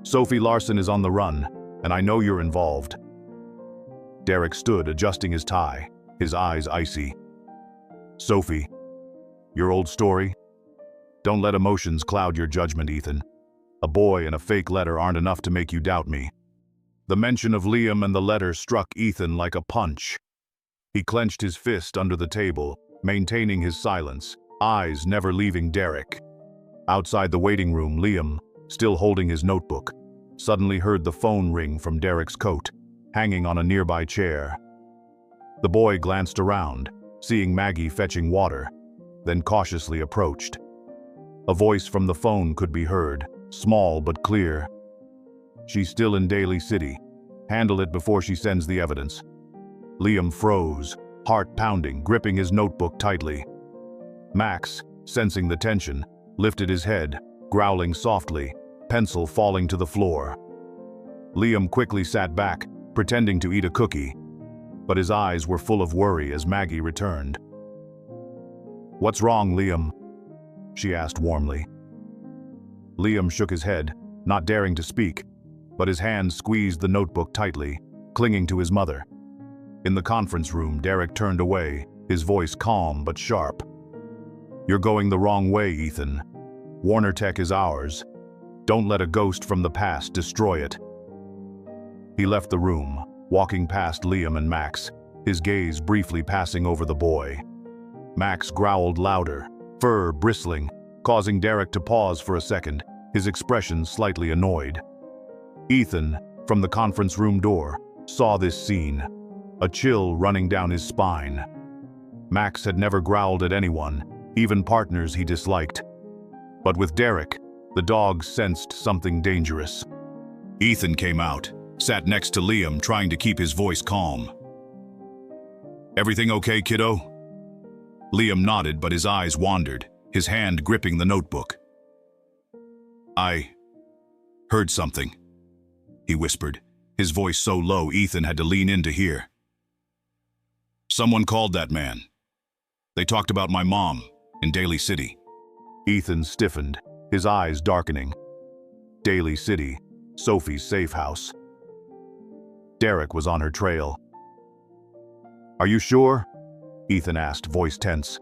"Sophie Larson is on the run, and I know you're involved." Derek stood, adjusting his tie, his eyes icy. "Sophie, your old story? Don't let emotions cloud your judgment, Ethan. A boy and a fake letter aren't enough to make you doubt me." The mention of Liam and the letter struck Ethan like a punch. He clenched his fist under the table, maintaining his silence, eyes never leaving Derek. Outside the waiting room, Liam, still holding his notebook, suddenly heard the phone ring from Derek's coat, hanging on a nearby chair. The boy glanced around, seeing Maggie fetching water, then cautiously approached. A voice from the phone could be heard, small but clear. "She's still in Daly City. Handle it before she sends the evidence." Liam froze, heart pounding, gripping his notebook tightly. Max, sensing the tension, lifted his head, growling softly, pencil falling to the floor. Liam quickly sat back, pretending to eat a cookie, but his eyes were full of worry as Maggie returned. "What's wrong, Liam?" she asked warmly. Liam shook his head, not daring to speak, but his hand squeezed the notebook tightly, clinging to his mother. In the conference room, Derek turned away, his voice calm but sharp. "You're going the wrong way, Ethan. Warner Tech is ours. Don't let a ghost from the past destroy it." He left the room, walking past Liam and Max, his gaze briefly passing over the boy. Max growled louder, fur bristling, causing Derek to pause for a second, his expression slightly annoyed. Ethan, from the conference room door, saw this scene, a chill running down his spine. Max had never growled at anyone, even partners he disliked. But with Derek, The dog sensed something dangerous. Ethan came out, sat next to Liam, trying to keep his voice calm. "Everything okay, kiddo?" Liam nodded, but his eyes wandered, his hand gripping the notebook. "I heard something," he whispered, his voice so low Ethan had to lean in to hear. "Someone called that man. They talked about my mom in Daly City." Ethan stiffened, his eyes darkening. Daly City, Sophie's safe house. Derek was on her trail. "Are you sure?" Ethan asked, voice tense.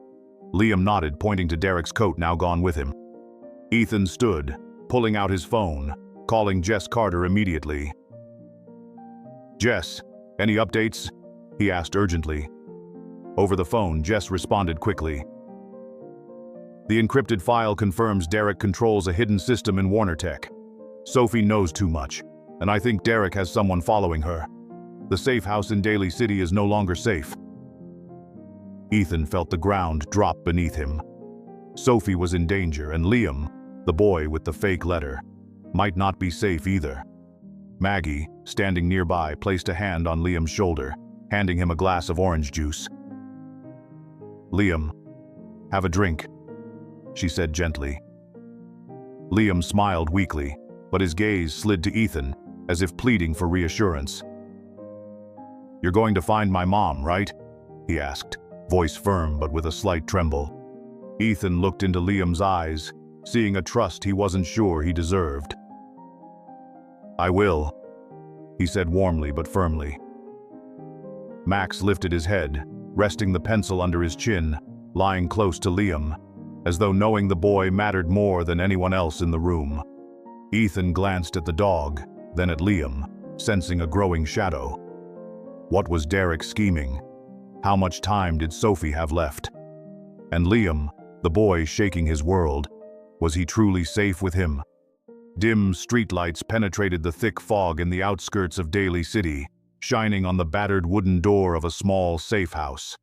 Liam nodded, pointing to Derek's coat now gone with him. Ethan stood, pulling out his phone, calling Jess Carter immediately. "Jess, any updates?" he asked urgently. Over the phone, Jess responded quickly. "The encrypted file confirms Derek controls a hidden system in Warner Tech. Sophie knows too much, and I think Derek has someone following her. The safe house in Daly City is no longer safe." Ethan felt the ground drop beneath him. Sophie was in danger, and Liam, the boy with the fake letter, might not be safe either. Maggie, standing nearby, placed a hand on Liam's shoulder, handing him a glass of orange juice. "Liam, have a drink," she said gently. Liam smiled weakly, but his gaze slid to Ethan, as if pleading for reassurance. "You're going to find my mom, right?" he asked, voice firm but with a slight tremble. Ethan looked into Liam's eyes, seeing a trust he wasn't sure he deserved. "I will," he said warmly but firmly. Max lifted his head, resting the pencil under his chin, lying close to Liam, as though knowing the boy mattered more than anyone else in the room. Ethan glanced at the dog, then at Liam, sensing a growing shadow. What was Derek scheming? How much time did Sophie have left? And Liam, the boy shaking his world, was he truly safe with him? Dim streetlights penetrated the thick fog in the outskirts of Daly City, shining on the battered wooden door of a small safe house.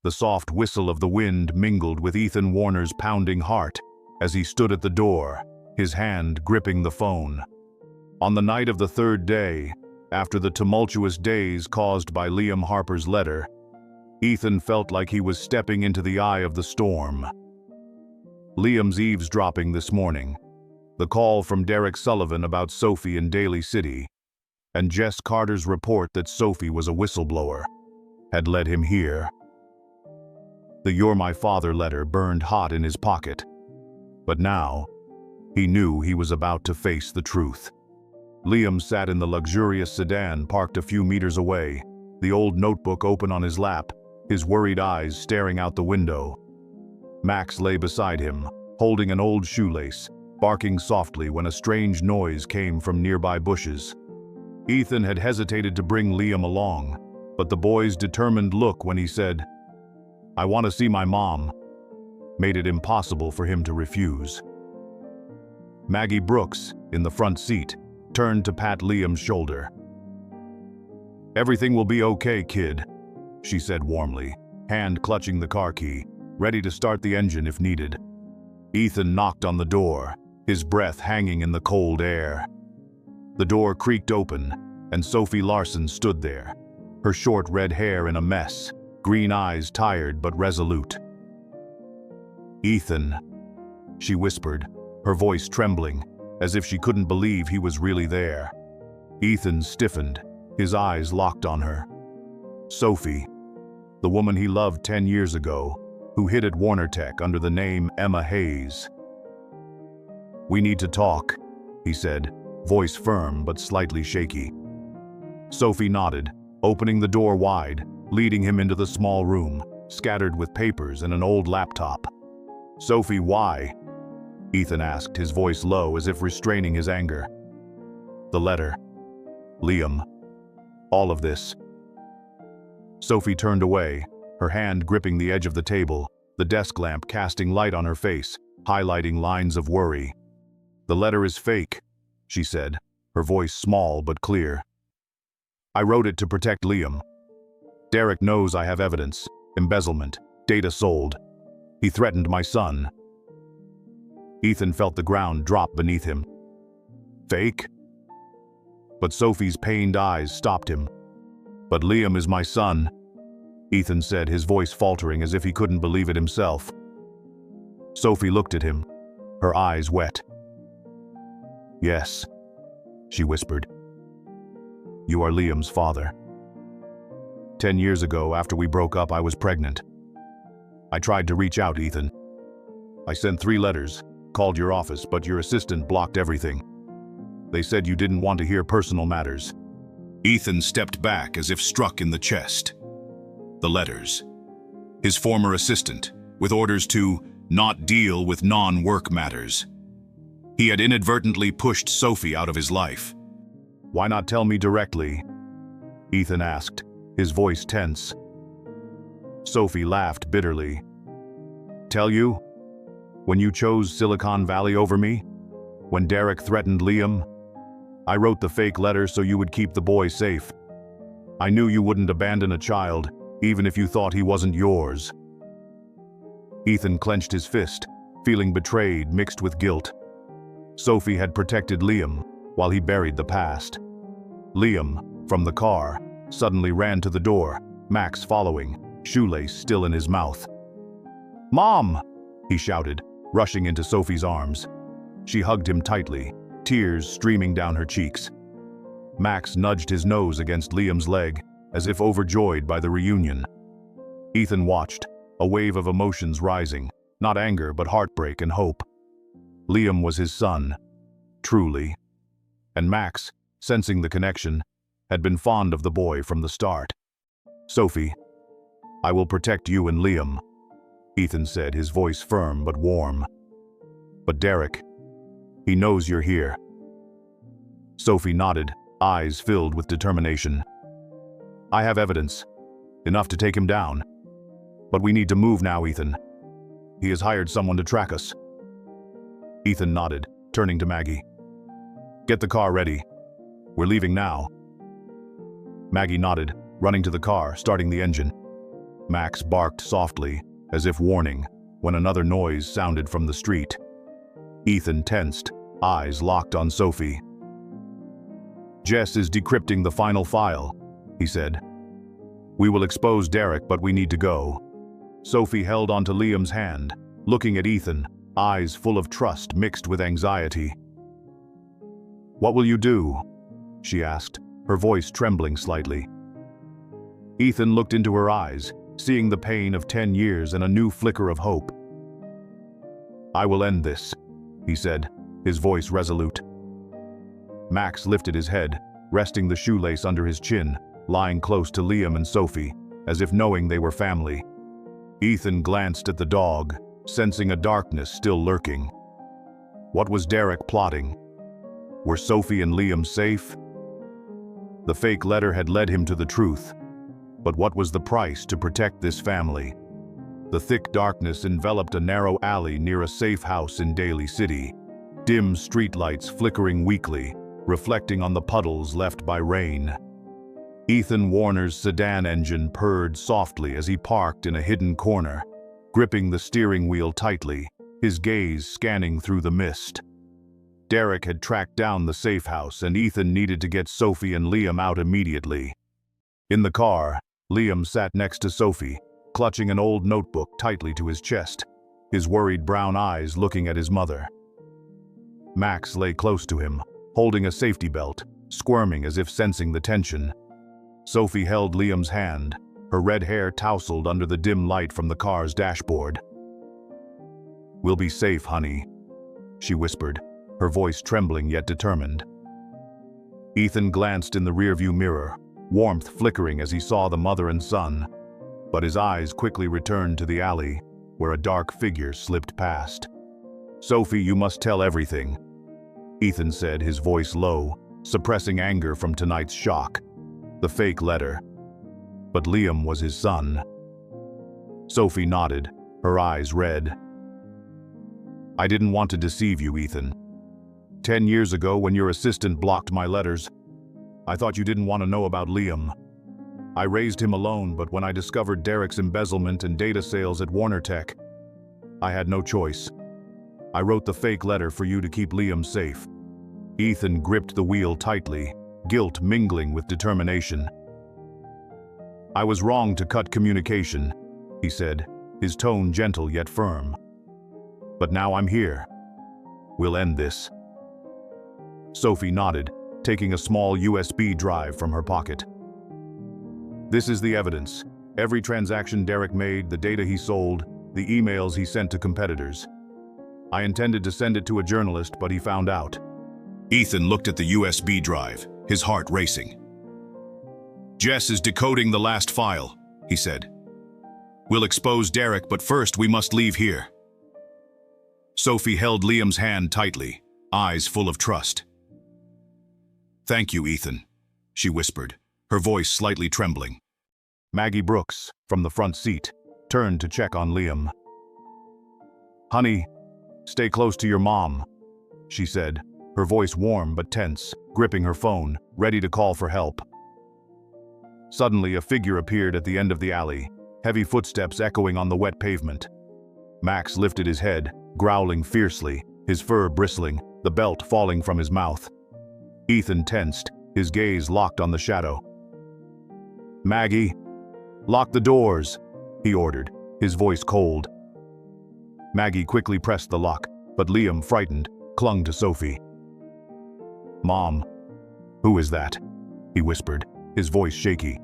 The soft whistle of the wind mingled with Ethan Warner's pounding heart as he stood at the door, his hand gripping the phone. On the night of the third day, after the tumultuous days caused by Liam Harper's letter, Ethan felt like he was stepping into the eye of the storm. Liam's eavesdropping this morning, the call from Derek Sullivan about Sophie in Daly City, and Jess Carter's report that Sophie was a whistleblower, had led him here. The "You're my father" letter burned hot in his pocket. But now, he knew he was about to face the truth. Liam sat in the luxurious sedan parked a few meters away, the old notebook open on his lap, his worried eyes staring out the window. Max lay beside him, holding an old shoelace, barking softly when a strange noise came from nearby bushes. Ethan had hesitated to bring Liam along, but the boy's determined look when he said, "I want to see my mom," made it impossible for him to refuse. Maggie Brooks, in the front seat, turned to pat Liam's shoulder. "Everything will be okay, kid," she said warmly, hand clutching the car key, ready to start the engine if needed. Ethan knocked on the door, his breath hanging in the cold air. The door creaked open, and Sophie Larson stood there, her short red hair in a mess, green eyes tired but resolute. "Ethan," she whispered, her voice trembling, as if she couldn't believe he was really there. Ethan stiffened, his eyes locked on her. Sophie, the woman he loved 10 years ago, who hid at Warner Tech under the name Emma Hayes. "We need to talk," he said, voice firm but slightly shaky. Sophie nodded, opening the door wide, leading him into the small room, scattered with papers and an old laptop. "Sophie, why?" Ethan asked, his voice low as if restraining his anger. "The letter. Liam. All of this." Sophie turned away, her hand gripping the edge of the table, the desk lamp casting light on her face, highlighting lines of worry. "The letter is fake," she said, her voice small but clear. "I wrote it to protect Liam. Derek knows I have evidence, embezzlement, data sold. He threatened my son." Ethan felt the ground drop beneath him. Fake? But Sophie's pained eyes stopped him. But Liam is my son, Ethan said, his voice faltering as if he couldn't believe it himself. Sophie looked at him, her eyes wet. Yes, she whispered. You are Liam's father. 10 years ago, after we broke up, I was pregnant. I tried to reach out, Ethan. I sent 3 letters, called your office, but your assistant blocked everything. They said you didn't want to hear personal matters. Ethan stepped back as if struck in the chest. The letters. His former assistant, with orders to not deal with non-work matters. He had inadvertently pushed Sophie out of his life. Why not tell me directly? Ethan asked, his voice tense. Sophie laughed bitterly. Tell you? When you chose Silicon Valley over me? When Derek threatened Liam? I wrote the fake letter so you would keep the boy safe. I knew you wouldn't abandon a child, even if you thought he wasn't yours. Ethan clenched his fist, feeling betrayed mixed with guilt. Sophie had protected Liam while he buried the past. Liam, from the car, suddenly ran to the door, Max following, shoelace still in his mouth. Mom! He shouted, rushing into Sophie's arms. She hugged him tightly, tears streaming down her cheeks. Max nudged his nose against Liam's leg, as if overjoyed by the reunion. Ethan watched, a wave of emotions rising, not anger but heartbreak and hope. Liam was his son, truly. And Max, sensing the connection, had been fond of the boy from the start. Sophie, I will protect you and Liam, Ethan said, his voice firm but warm. But Derek, he knows you're here. Sophie nodded, eyes filled with determination. I have evidence, enough to take him down. But we need to move now, Ethan. He has hired someone to track us. Ethan nodded, turning to Maggie. Get the car ready. We're leaving now. Maggie nodded, running to the car, starting the engine. Max barked softly, as if warning, when another noise sounded from the street. Ethan tensed, eyes locked on Sophie. Jess is decrypting the final file, he said. We will expose Derek, but we need to go. Sophie held onto Liam's hand, looking at Ethan, eyes full of trust mixed with anxiety. What will you do? She asked, her voice trembling slightly. Ethan looked into her eyes, seeing the pain of 10 years and a new flicker of hope. I will end this, he said, his voice resolute. Max lifted his head, resting the shoelace under his chin, lying close to Liam and Sophie, as if knowing they were family. Ethan glanced at the dog, sensing a darkness still lurking. What was Derek plotting? Were Sophie and Liam safe? The fake letter had led him to the truth. But what was the price to protect this family? The thick darkness enveloped a narrow alley near a safe house in Daly City, dim streetlights flickering weakly, reflecting on the puddles left by rain. Ethan Warner's sedan engine purred softly as he parked in a hidden corner, gripping the steering wheel tightly, his gaze scanning through the mist. Derek had tracked down the safe house, and Ethan needed to get Sophie and Liam out immediately. In the car, Liam sat next to Sophie, clutching an old notebook tightly to his chest, his worried brown eyes looking at his mother. Max lay close to him, holding a safety belt, squirming as if sensing the tension. Sophie held Liam's hand, her red hair tousled under the dim light from the car's dashboard. We'll be safe, honey, she whispered, her voice trembling yet determined. Ethan glanced in the rearview mirror, warmth flickering as he saw the mother and son, but his eyes quickly returned to the alley, where a dark figure slipped past. Sophie, you must tell everything, Ethan said, his voice low, suppressing anger from tonight's shock. The fake letter. But Liam was his son. Sophie nodded, her eyes red. I didn't want to deceive you, Ethan. 10 years ago, when your assistant blocked my letters, I thought you didn't want to know about Liam. I raised him alone, but when I discovered Derek's embezzlement and data sales at Warner Tech, I had no choice. I wrote the fake letter for you to keep Liam safe. Ethan gripped the wheel tightly, guilt mingling with determination. I was wrong to cut communication, he said, his tone gentle yet firm. But now I'm here. We'll end this. Sophie nodded, taking a small USB drive from her pocket. This is the evidence. Every transaction Derek made, the data he sold, the emails he sent to competitors. I intended to send it to a journalist, but he found out. Ethan looked at the USB drive, his heart racing. Jess is decoding the last file, he said. We'll expose Derek, but first we must leave here. Sophie held Liam's hand tightly, eyes full of trust. Thank you, Ethan, she whispered, her voice slightly trembling. Maggie Brooks, from the front seat, turned to check on Liam. Honey, stay close to your mom, she said, her voice warm but tense, gripping her phone, ready to call for help. Suddenly, a figure appeared at the end of the alley, heavy footsteps echoing on the wet pavement. Max lifted his head, growling fiercely, his fur bristling, the belt falling from his mouth. Ethan tensed, his gaze locked on the shadow. Maggie, lock the doors, he ordered, his voice cold. Maggie quickly pressed the lock, but Liam, frightened, clung to Sophie. Mom, who is that? He whispered, his voice shaky.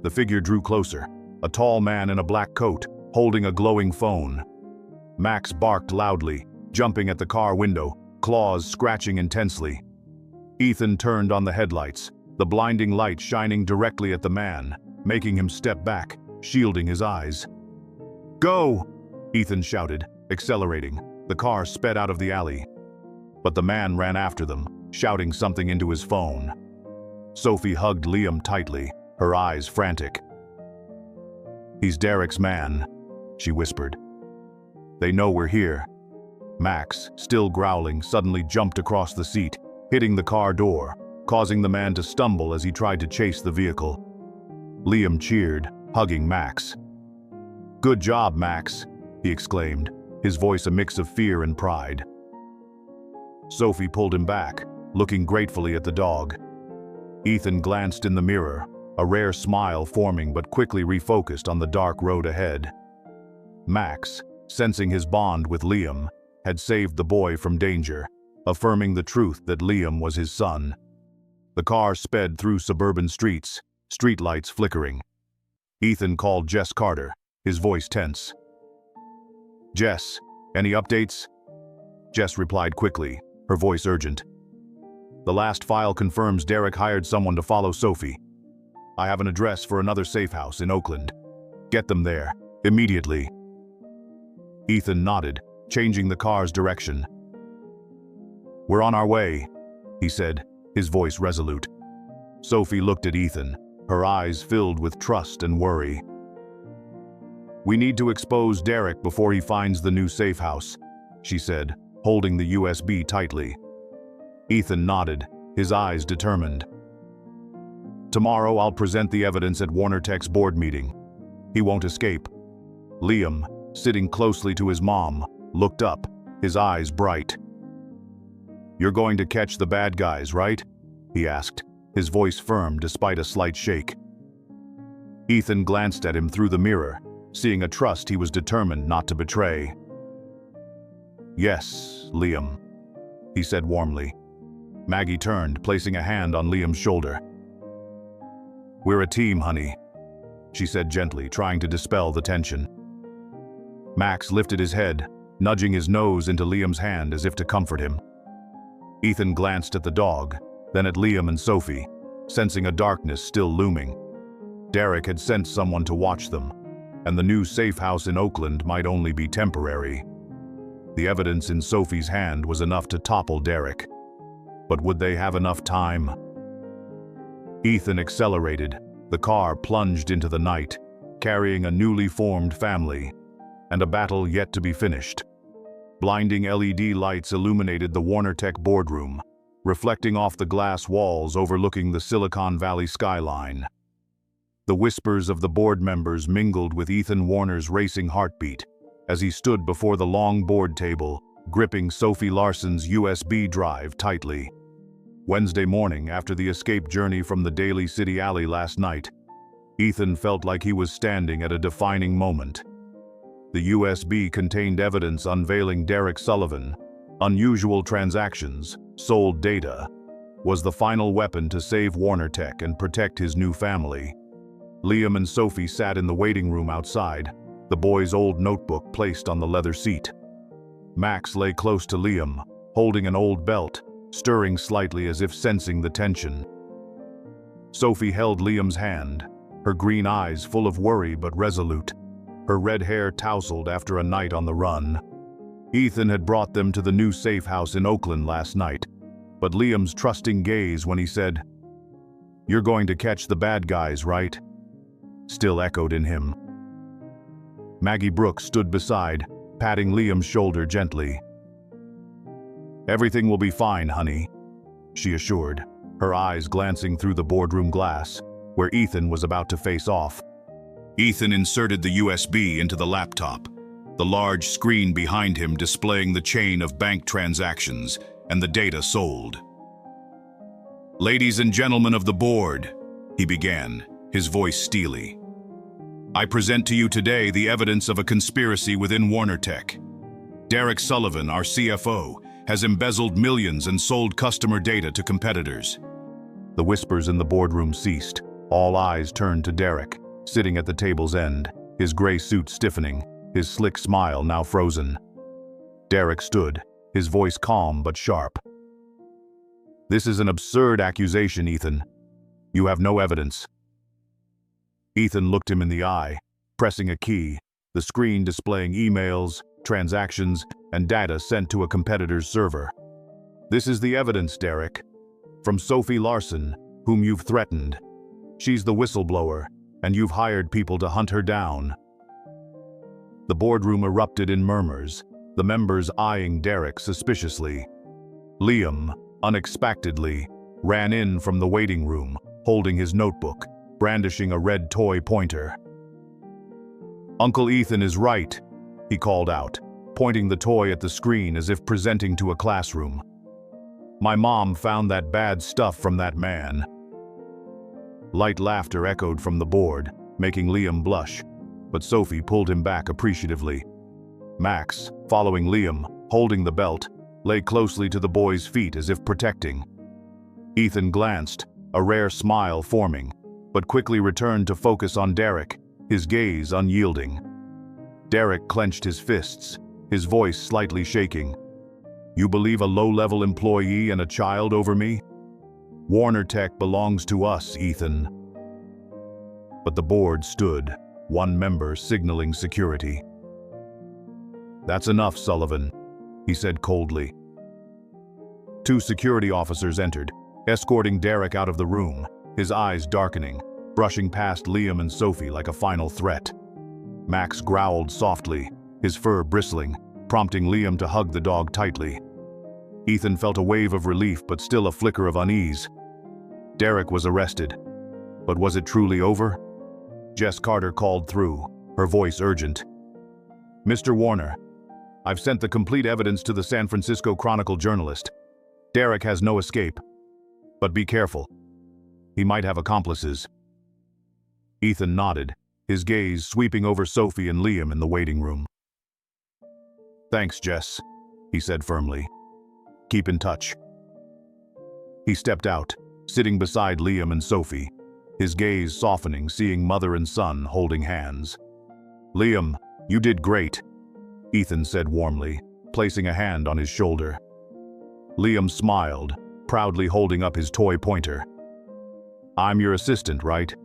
The figure drew closer, a tall man in a black coat, holding a glowing phone. Max barked loudly, jumping at the car window, claws scratching intensely. Ethan turned on the headlights, the blinding light shining directly at the man, making him step back, shielding his eyes. Go! Ethan shouted, accelerating. The car sped out of the alley. But the man ran after them, shouting something into his phone. Sophie hugged Liam tightly, her eyes frantic. He's Derek's man, she whispered. They know we're here. Max, still growling, suddenly jumped across the seat, hitting the car door, causing the man to stumble as he tried to chase the vehicle. Liam cheered, hugging Max. Good job, Max, he exclaimed, his voice a mix of fear and pride. Sophie pulled him back, looking gratefully at the dog. Ethan glanced in the mirror, a rare smile forming but quickly refocused on the dark road ahead. Max, sensing his bond with Liam, had saved the boy from danger, affirming the truth that Liam was his son. The car sped through suburban streets, streetlights flickering. Ethan called Jess Carter, his voice tense. Jess, any updates? Jess replied quickly, her voice urgent. The last file confirms Derek hired someone to follow Sophie. I have an address for another safe house in Oakland. Get them there, immediately. Ethan nodded, changing the car's direction. We're on our way, he said, his voice resolute. Sophie looked at Ethan, her eyes filled with trust and worry. We need to expose Derek before he finds the new safe house, she said, holding the USB tightly. Ethan nodded, his eyes determined. Tomorrow I'll present the evidence at Warner Tech's board meeting. He won't escape. Liam, sitting closely to his mom, looked up, his eyes bright. You're going to catch the bad guys, right? He asked, his voice firm despite a slight shake. Ethan glanced at him through the mirror, seeing a trust he was determined not to betray. Yes, Liam, he said warmly. Maggie turned, placing a hand on Liam's shoulder. We're a team, honey, she said gently, trying to dispel the tension. Max lifted his head, nudging his nose into Liam's hand as if to comfort him. Ethan glanced at the dog, then at Liam and Sophie, sensing a darkness still looming. Derek had sent someone to watch them, and the new safe house in Oakland might only be temporary. The evidence in Sophie's hand was enough to topple Derek. But would they have enough time? Ethan accelerated. The car plunged into the night, carrying a newly formed family, and a battle yet to be finished. Blinding LED lights illuminated the Warner Tech boardroom, reflecting off the glass walls overlooking the Silicon Valley skyline. The whispers of the board members mingled with Ethan Warner's racing heartbeat as he stood before the long board table, gripping Sophie Larson's USB drive tightly. Wednesday morning, after the escape journey from the Daly City alley last night, Ethan felt like he was standing at a defining moment. The USB contained evidence unveiling Derek Sullivan, unusual transactions, sold data, was the final weapon to save Warner Tech and protect his new family. Liam and Sophie sat in the waiting room outside, the boy's old notebook placed on the leather seat. Max lay close to Liam, holding an old belt, stirring slightly as if sensing the tension. Sophie held Liam's hand, her green eyes full of worry but resolute, her red hair tousled after a night on the run. Ethan had brought them to the new safe house in Oakland last night, but Liam's trusting gaze when he said, "You're going to catch the bad guys, right?" still echoed in him. Maggie Brooks stood beside, patting Liam's shoulder gently. "Everything will be fine, honey," she assured, her eyes glancing through the boardroom glass, where Ethan was about to face off. Ethan inserted the USB into the laptop, the large screen behind him displaying the chain of bank transactions and the data sold. "Ladies and gentlemen of the board," he began, his voice steely, "I present to you today the evidence of a conspiracy within Warner Tech. Derek Sullivan, our CFO, has embezzled millions and sold customer data to competitors." The whispers in the boardroom ceased. All eyes turned to Derek, sitting at the table's end, his gray suit stiffening, his slick smile now frozen. Derek stood, his voice calm but sharp. "This is an absurd accusation, Ethan. You have no evidence." Ethan looked him in the eye, pressing a key, the screen displaying emails, transactions, and data sent to a competitor's server. "This is the evidence, Derek. From Sophie Larson, whom you've threatened. She's the whistleblower, and you've hired people to hunt her down." The boardroom erupted in murmurs, the members eyeing Derek suspiciously. Liam, unexpectedly, ran in from the waiting room, holding his notebook, brandishing a red toy pointer. "Uncle Ethan is right," he called out, pointing the toy at the screen as if presenting to a classroom. "My mom found that bad stuff from that man." Light laughter echoed from the board, making Liam blush, but Sophie pulled him back appreciatively. Max, following Liam, holding the belt, lay closely to the boy's feet as if protecting. Ethan glanced, a rare smile forming, but quickly returned to focus on Derek, his gaze unyielding. Derek clenched his fists, his voice slightly shaking. "You believe a low-level employee and a child over me? Warner Tech belongs to us, Ethan." But the board stood, one member signaling security. "That's enough, Sullivan," he said coldly. Two security officers entered, escorting Derek out of the room, his eyes darkening, brushing past Liam and Sophie like a final threat. Max growled softly, his fur bristling, prompting Liam to hug the dog tightly. Ethan felt a wave of relief but still a flicker of unease. Derek was arrested. But was it truly over? Jess Carter called through, her voice urgent. "Mr. Warner, I've sent the complete evidence to the San Francisco Chronicle journalist. Derek has no escape. But be careful. He might have accomplices." Ethan nodded, his gaze sweeping over Sophie and Liam in the waiting room. "Thanks, Jess," he said firmly. "Keep in touch." He stepped out, sitting beside Liam and Sophie, his gaze softening, seeing mother and son holding hands. "Liam, you did great," Ethan said warmly, placing a hand on his shoulder. Liam smiled, proudly holding up his toy pointer. "I'm your assistant, right?"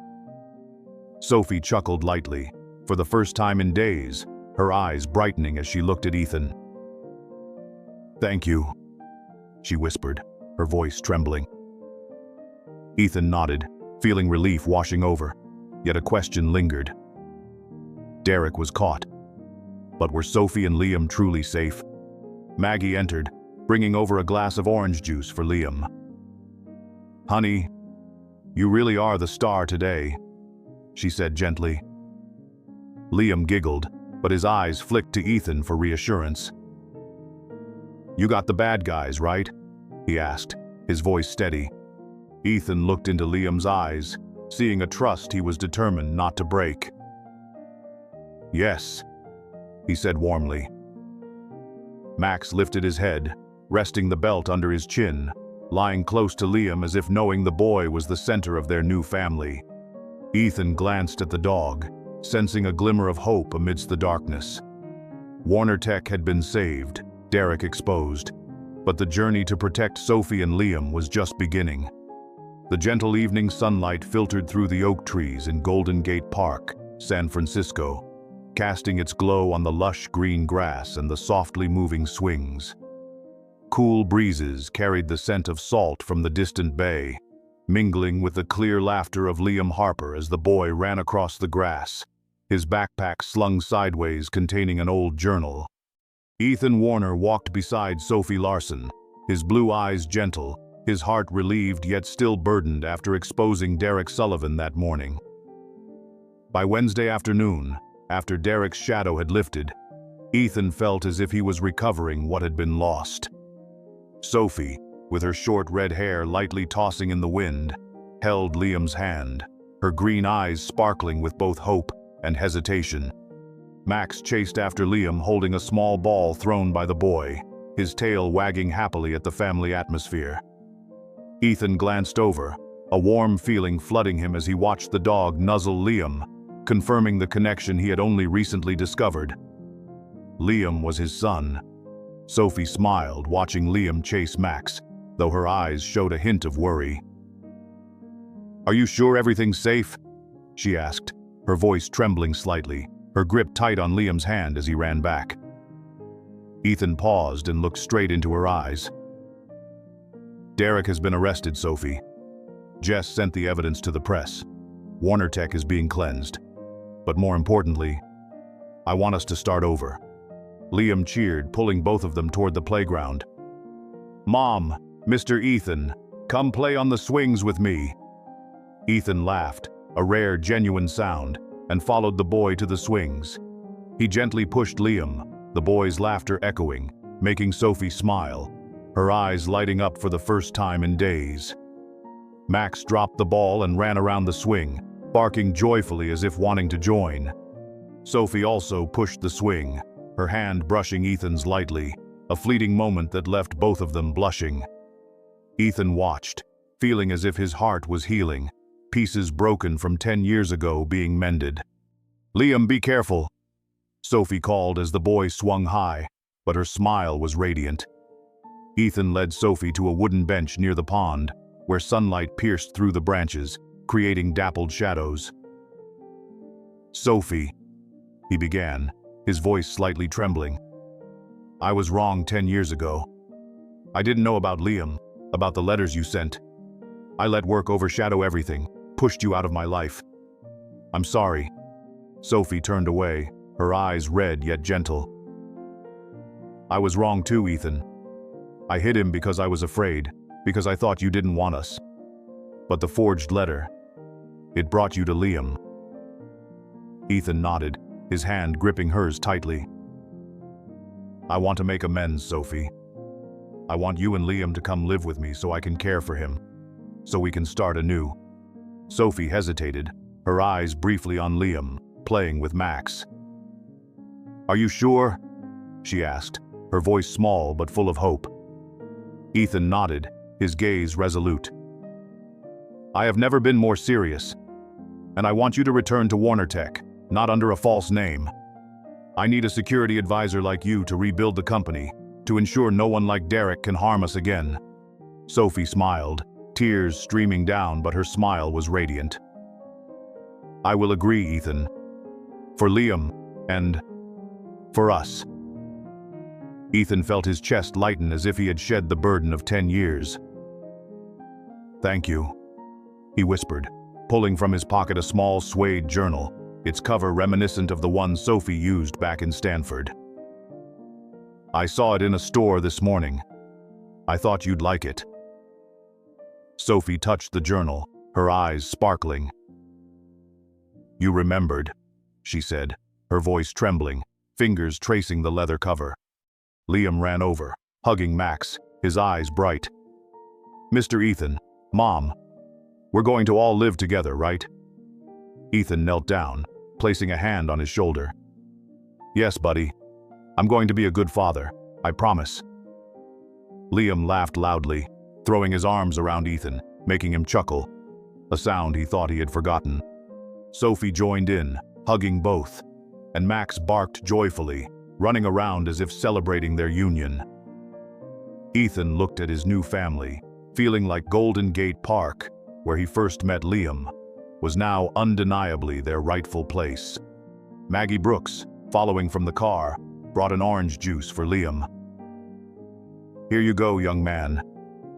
Sophie chuckled lightly, for the first time in days, her eyes brightening as she looked at Ethan. "Thank you," she whispered, her voice trembling. Ethan nodded, feeling relief washing over, yet a question lingered. Derek was caught. But were Sophie and Liam truly safe? Maggie entered, bringing over a glass of orange juice for Liam. "Honey, you really are the star today," she said gently. Liam giggled, but his eyes flicked to Ethan for reassurance. "You got the bad guys, right?" he asked, his voice steady. Ethan looked into Liam's eyes, seeing a trust he was determined not to break. "Yes," he said warmly. Max lifted his head, resting the belt under his chin, lying close to Liam as if knowing the boy was the center of their new family. Ethan glanced at the dog, sensing a glimmer of hope amidst the darkness. Warner Tech had been saved, Derek exposed, but the journey to protect Sophie and Liam was just beginning. The gentle evening sunlight filtered through the oak trees in Golden Gate Park, San Francisco, casting its glow on the lush green grass and the softly moving swings. Cool breezes carried the scent of salt from the distant bay, mingling with the clear laughter of Liam Harper as the boy ran across the grass, his backpack slung sideways containing an old journal. Ethan Warner walked beside Sophie Larson, his blue eyes gentle, his heart relieved yet still burdened after exposing Derek Sullivan that morning. By Wednesday afternoon, after Derek's shadow had lifted, Ethan felt as if he was recovering what had been lost. Sophie, with her short red hair lightly tossing in the wind, held Liam's hand, her green eyes sparkling with both hope and hesitation. Max chased after Liam holding a small ball thrown by the boy, his tail wagging happily at the family atmosphere. Ethan glanced over, a warm feeling flooding him as he watched the dog nuzzle Liam, confirming the connection he had only recently discovered. Liam was his son. Sophie smiled, watching Liam chase Max, though her eyes showed a hint of worry. "Are you sure everything's safe?" she asked, her voice trembling slightly, her grip tight on Liam's hand as he ran back. Ethan paused and looked straight into her eyes. "Derek has been arrested, Sophie. Jess sent the evidence to the press. Warner Tech is being cleansed. But more importantly, I want us to start over." Liam cheered, pulling both of them toward the playground. "Mom, Mr. Ethan, come play on the swings with me." Ethan laughed, a rare, genuine sound, and followed the boy to the swings. He gently pushed Liam, the boy's laughter echoing, making Sophie smile, her eyes lighting up for the first time in days. Max dropped the ball and ran around the swing, barking joyfully as if wanting to join. Sophie also pushed the swing, her hand brushing Ethan's lightly, a fleeting moment that left both of them blushing. Ethan watched, feeling as if his heart was healing, pieces broken from 10 years ago being mended. "Liam, be careful," Sophie called as the boy swung high, but her smile was radiant. Ethan led Sophie to a wooden bench near the pond, where sunlight pierced through the branches, creating dappled shadows. "Sophie," he began, his voice slightly trembling. "I was wrong 10 years ago. I didn't know about Liam, about the letters you sent. I let work overshadow everything, pushed you out of my life. I'm sorry." Sophie turned away, her eyes red yet gentle. "I was wrong too, Ethan. I hid him because I was afraid, because I thought you didn't want us. But the forged letter, it brought you to Liam." Ethan nodded, his hand gripping hers tightly. "I want to make amends, Sophie. I want you and Liam to come live with me so I can care for him, so we can start anew." Sophie hesitated, her eyes briefly on Liam, playing with Max. "Are you sure?" she asked, her voice small but full of hope. Ethan nodded, his gaze resolute. "I have never been more serious, and I want you to return to Warner Tech, not under a false name. I need a security advisor like you to rebuild the company, to ensure no one like Derek can harm us again." Sophie smiled, tears streaming down, but her smile was radiant. "I will agree, Ethan. For Liam, and for us." Ethan felt his chest lighten as if he had shed the burden of 10 years. "Thank you," he whispered, pulling from his pocket a small suede journal, its cover reminiscent of the one Sophie used back in Stanford. "I saw it in a store this morning. I thought you'd like it." Sophie touched the journal, her eyes sparkling. "You remembered," she said, her voice trembling, fingers tracing the leather cover. Liam ran over, hugging Max, his eyes bright. "Mr. Ethan, Mom, we're going to all live together, right?" Ethan knelt down, placing a hand on his shoulder. "Yes, buddy. I'm going to be a good father, I promise." Liam laughed loudly, throwing his arms around Ethan, making him chuckle, a sound he thought he had forgotten. Sophie joined in, hugging both, and Max barked joyfully, running around as if celebrating their union. Ethan looked at his new family, feeling like Golden Gate Park, where he first met Liam, was now undeniably their rightful place. Maggie Brooks, following from the car, brought an orange juice for Liam. "Here you go, young man,"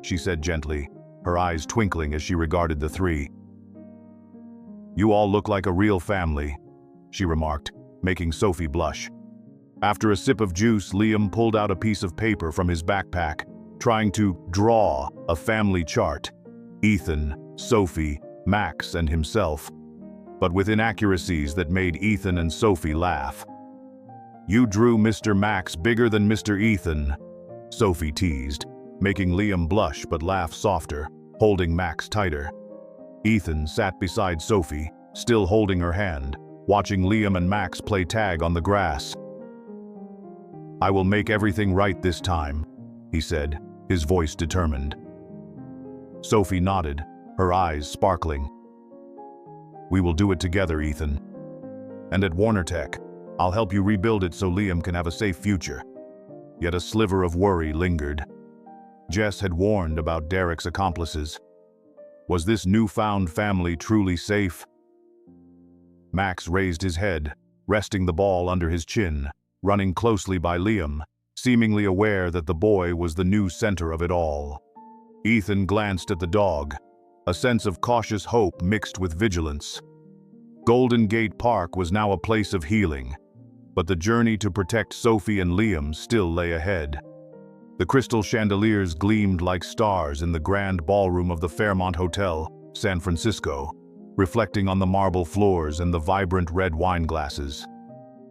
she said gently, her eyes twinkling as she regarded the three. "You all look like a real family," she remarked, making Sophie blush. After a sip of juice, Liam pulled out a piece of paper from his backpack, trying to draw a family chart. Ethan, Sophie, Max, and himself, but with inaccuracies that made Ethan and Sophie laugh. "You drew Mr. Max bigger than Mr. Ethan," Sophie teased, making Liam blush but laugh softer, holding Max tighter. Ethan sat beside Sophie, still holding her hand, watching Liam and Max play tag on the grass. "I will make everything right this time," he said, his voice determined. Sophie nodded, her eyes sparkling. "We will do it together, Ethan. And at Warner Tech, I'll help you rebuild it so Liam can have a safe future." Yet a sliver of worry lingered. Jess had warned about Derek's accomplices. Was this newfound family truly safe? Max raised his head, resting the ball under his chin, running closely by Liam, seemingly aware that the boy was the new center of it all. Ethan glanced at the dog, a sense of cautious hope mixed with vigilance. Golden Gate Park was now a place of healing, but the journey to protect Sophie and Liam still lay ahead. The crystal chandeliers gleamed like stars in the grand ballroom of the Fairmont Hotel, San Francisco, reflecting on the marble floors and the vibrant red wine glasses.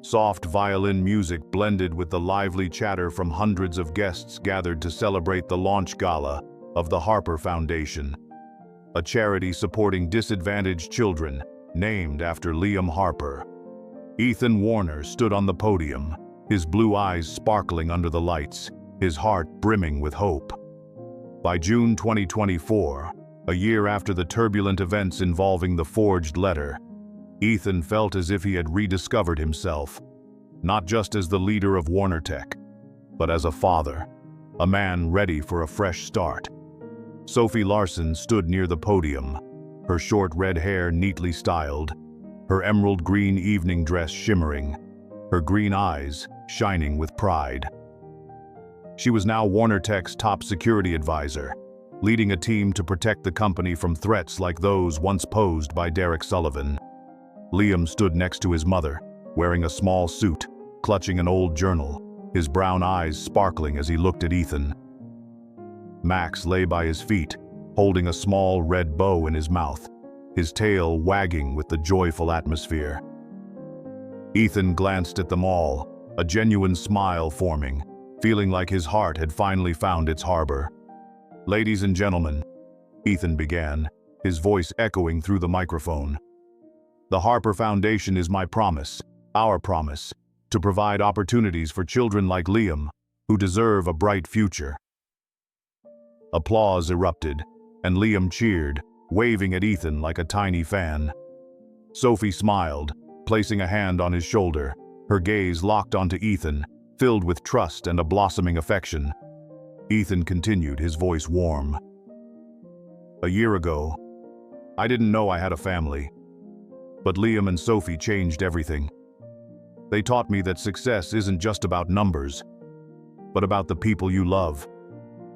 Soft violin music blended with the lively chatter from hundreds of guests gathered to celebrate the launch gala of the Harper Foundation, a charity supporting disadvantaged children named after Liam Harper. Ethan Warner stood on the podium, his blue eyes sparkling under the lights, his heart brimming with hope. By June 2024, a year after the turbulent events involving the forged letter, Ethan felt as if he had rediscovered himself, not just as the leader of Warner Tech, but as a father, a man ready for a fresh start. Sophie Larson stood near the podium, her short red hair neatly styled, her emerald green evening dress shimmering, her green eyes shining with pride. She was now Warner Tech's top security advisor, leading a team to protect the company from threats like those once posed by Derek Sullivan. Liam stood next to his mother, wearing a small suit, clutching an old journal, his brown eyes sparkling as he looked at Ethan. Max lay by his feet, holding a small red bow in his mouth, his tail wagging with the joyful atmosphere. Ethan glanced at them all, a genuine smile forming, feeling like his heart had finally found its harbor. "Ladies and gentlemen," Ethan began, his voice echoing through the microphone. "The Harper Foundation is my promise, our promise, to provide opportunities for children like Liam, who deserve a bright future." Applause erupted, and Liam cheered, waving at Ethan like a tiny fan. Sophie smiled, placing a hand on his shoulder, her gaze locked onto Ethan, filled with trust and a blossoming affection. Ethan continued, his voice warm. "A year ago, I didn't know I had a family. But Liam and Sophie changed everything. They taught me that success isn't just about numbers, but about the people you love."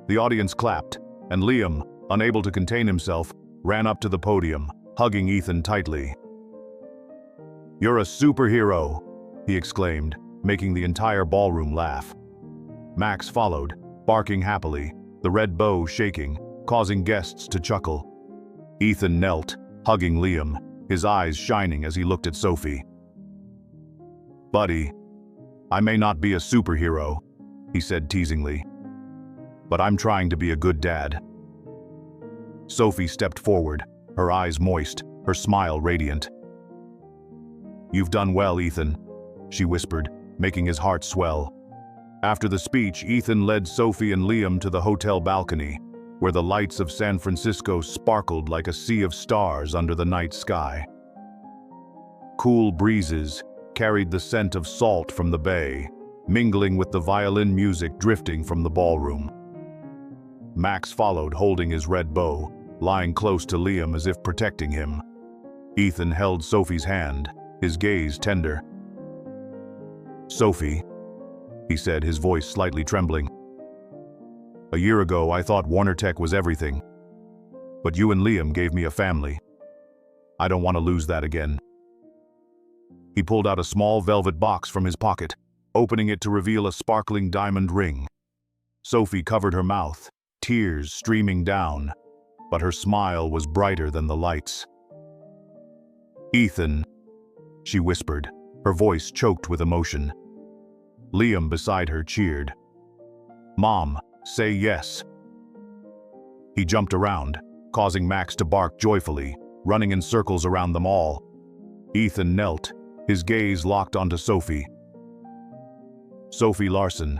The audience clapped, and Liam, unable to contain himself, ran up to the podium, hugging Ethan tightly. "You're a superhero," he exclaimed, making the entire ballroom laugh. Max followed, barking happily, the red bow shaking, causing guests to chuckle. Ethan knelt, hugging Liam, his eyes shining as he looked at Sophie. "Buddy, I may not be a superhero," he said teasingly, but I'm trying to be a good dad." Sophie stepped forward, her eyes moist, her smile radiant. "You've done well, Ethan," she whispered, making his heart swell. After the speech, Ethan led Sophie and Liam to the hotel balcony, where the lights of San Francisco sparkled like a sea of stars under the night sky. Cool breezes carried the scent of salt from the bay, mingling with the violin music drifting from the ballroom. Max followed, holding his red bow, lying close to Liam as if protecting him. Ethan held Sophie's hand, his gaze tender. "Sophie," he said, his voice slightly trembling. "A year ago, I thought Warner Tech was everything. But you and Liam gave me a family. I don't want to lose that again." He pulled out a small velvet box from his pocket, opening it to reveal a sparkling diamond ring. Sophie covered her mouth, tears streaming down, but her smile was brighter than the lights. "Ethan," she whispered, her voice choked with emotion. Liam beside her cheered. "Mom, say yes." He jumped around, causing Max to bark joyfully, running in circles around them all. Ethan knelt, his gaze locked onto Sophie. "Sophie Larson,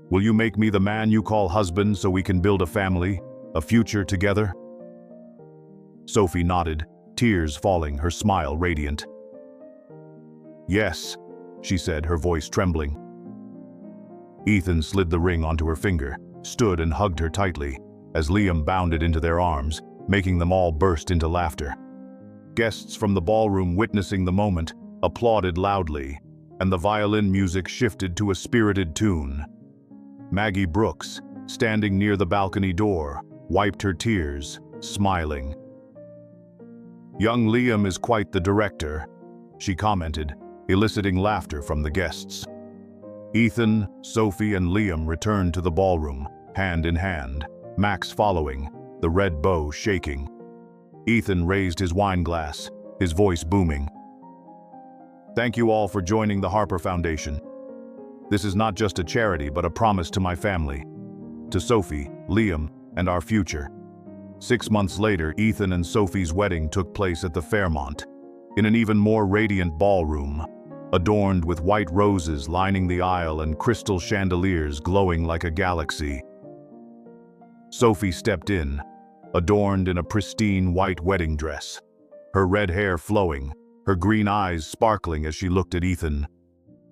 will you make me the man you call husband so we can build a family, a future together?" Sophie nodded, tears falling, her smile radiant. "Yes," she said, her voice trembling. Ethan slid the ring onto her finger, stood and hugged her tightly, as Liam bounded into their arms, making them all burst into laughter. Guests from the ballroom witnessing the moment applauded loudly, and the violin music shifted to a spirited tune. Maggie Brooks, standing near the balcony door, wiped her tears, smiling. "Young Liam is quite the director," she commented, eliciting laughter from the guests. Ethan, Sophie, and Liam returned to the ballroom, hand in hand, Max following, the red bow shaking. Ethan raised his wine glass, his voice booming. "Thank you all for joining the Harper Foundation. This is not just a charity, but a promise to my family, to Sophie, Liam, and our future." 6 months later, Ethan and Sophie's wedding took place at the Fairmont, in an even more radiant ballroom, adorned with white roses lining the aisle and crystal chandeliers glowing like a galaxy. Sophie stepped in, adorned in a pristine white wedding dress, her red hair flowing, her green eyes sparkling as she looked at Ethan.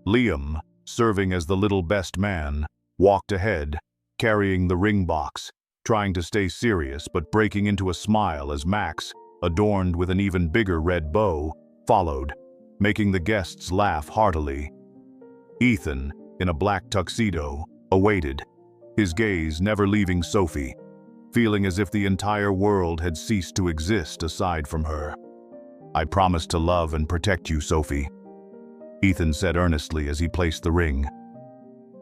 Liam, serving as the little best man, walked ahead, carrying the ring box, trying to stay serious but breaking into a smile as Max, adorned with an even bigger red bow, followed, making the guests laugh heartily. Ethan, in a black tuxedo, awaited, his gaze never leaving Sophie, feeling as if the entire world had ceased to exist aside from her. "I promise to love and protect you, Sophie," Ethan said earnestly as he placed the ring.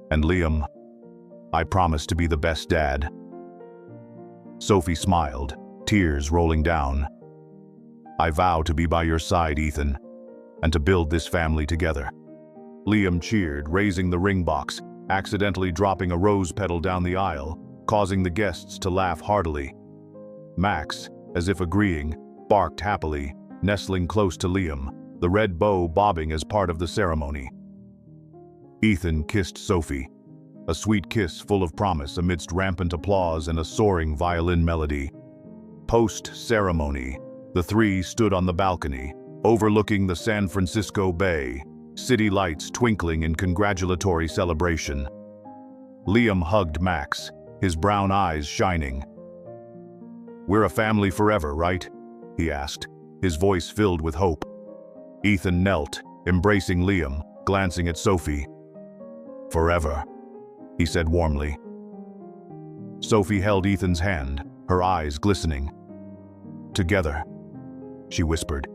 "And Liam, I promise to be the best dad." Sophie smiled, tears rolling down. "I vow to be by your side, Ethan, and to build this family together." Liam cheered, raising the ring box, accidentally dropping a rose petal down the aisle, causing the guests to laugh heartily. Max, as if agreeing, barked happily, nestling close to Liam, the red bow bobbing as part of the ceremony. Ethan kissed Sophie, a sweet kiss full of promise amidst rampant applause and a soaring violin melody. Post-ceremony, the three stood on the balcony, overlooking the San Francisco Bay, city lights twinkling in congratulatory celebration. Liam hugged Max, his brown eyes shining. "We're a family forever, right?" he asked, his voice filled with hope. Ethan knelt, embracing Liam, glancing at Sophie. "Forever," he said warmly. Sophie held Ethan's hand, her eyes glistening. "Together," she whispered.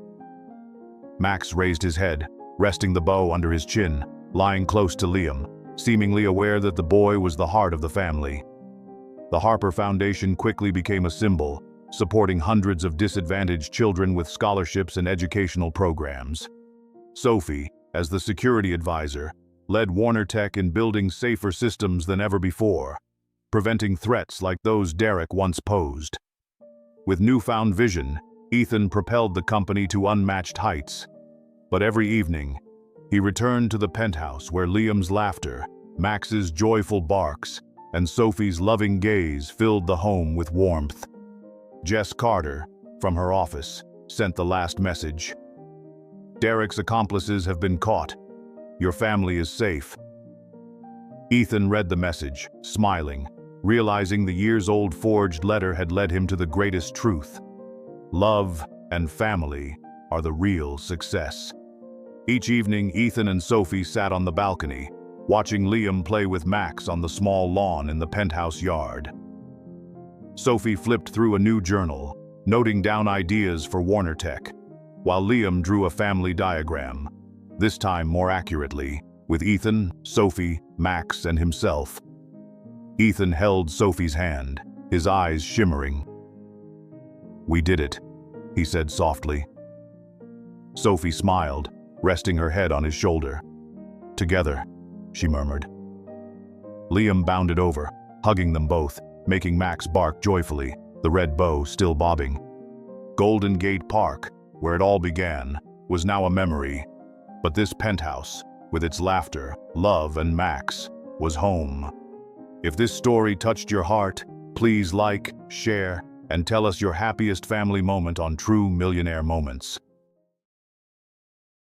Max raised his head, resting the bow under his chin, lying close to Liam, seemingly aware that the boy was the heart of the family. The Harper Foundation quickly became a symbol, supporting hundreds of disadvantaged children with scholarships and educational programs. Sophie, as the security advisor, led Warner Tech in building safer systems than ever before. preventing threats like those Derek once posed. With newfound vision, Ethan propelled the company to unmatched heights. But every evening, he returned to the penthouse where Liam's laughter, Max's joyful barks, and Sophie's loving gaze filled the home with warmth. Jess Carter, from her office, sent the last message. "Derek's accomplices have been caught. Your family is safe." Ethan read the message, smiling, realizing the years-old forged letter had led him to the greatest truth. Love and family are the real success. Each evening, Ethan and Sophie sat on the balcony, watching Liam play with Max on the small lawn in the penthouse yard. Sophie flipped through a new journal, noting down ideas for Warner Tech, while Liam drew a family diagram, this time more accurately, with Ethan, Sophie, Max, and himself. Ethan held Sophie's hand, his eyes shimmering. "We did it," he said softly. Sophie smiled, resting her head on his shoulder. "Together," she murmured. Liam bounded over, hugging them both, making Max bark joyfully, the red bow still bobbing. Golden Gate Park, where it all began, was now a memory. But this penthouse, with its laughter, love, and Max, was home. If this story touched your heart, please like, share, and tell us your happiest family moment on True Millionaire Moments.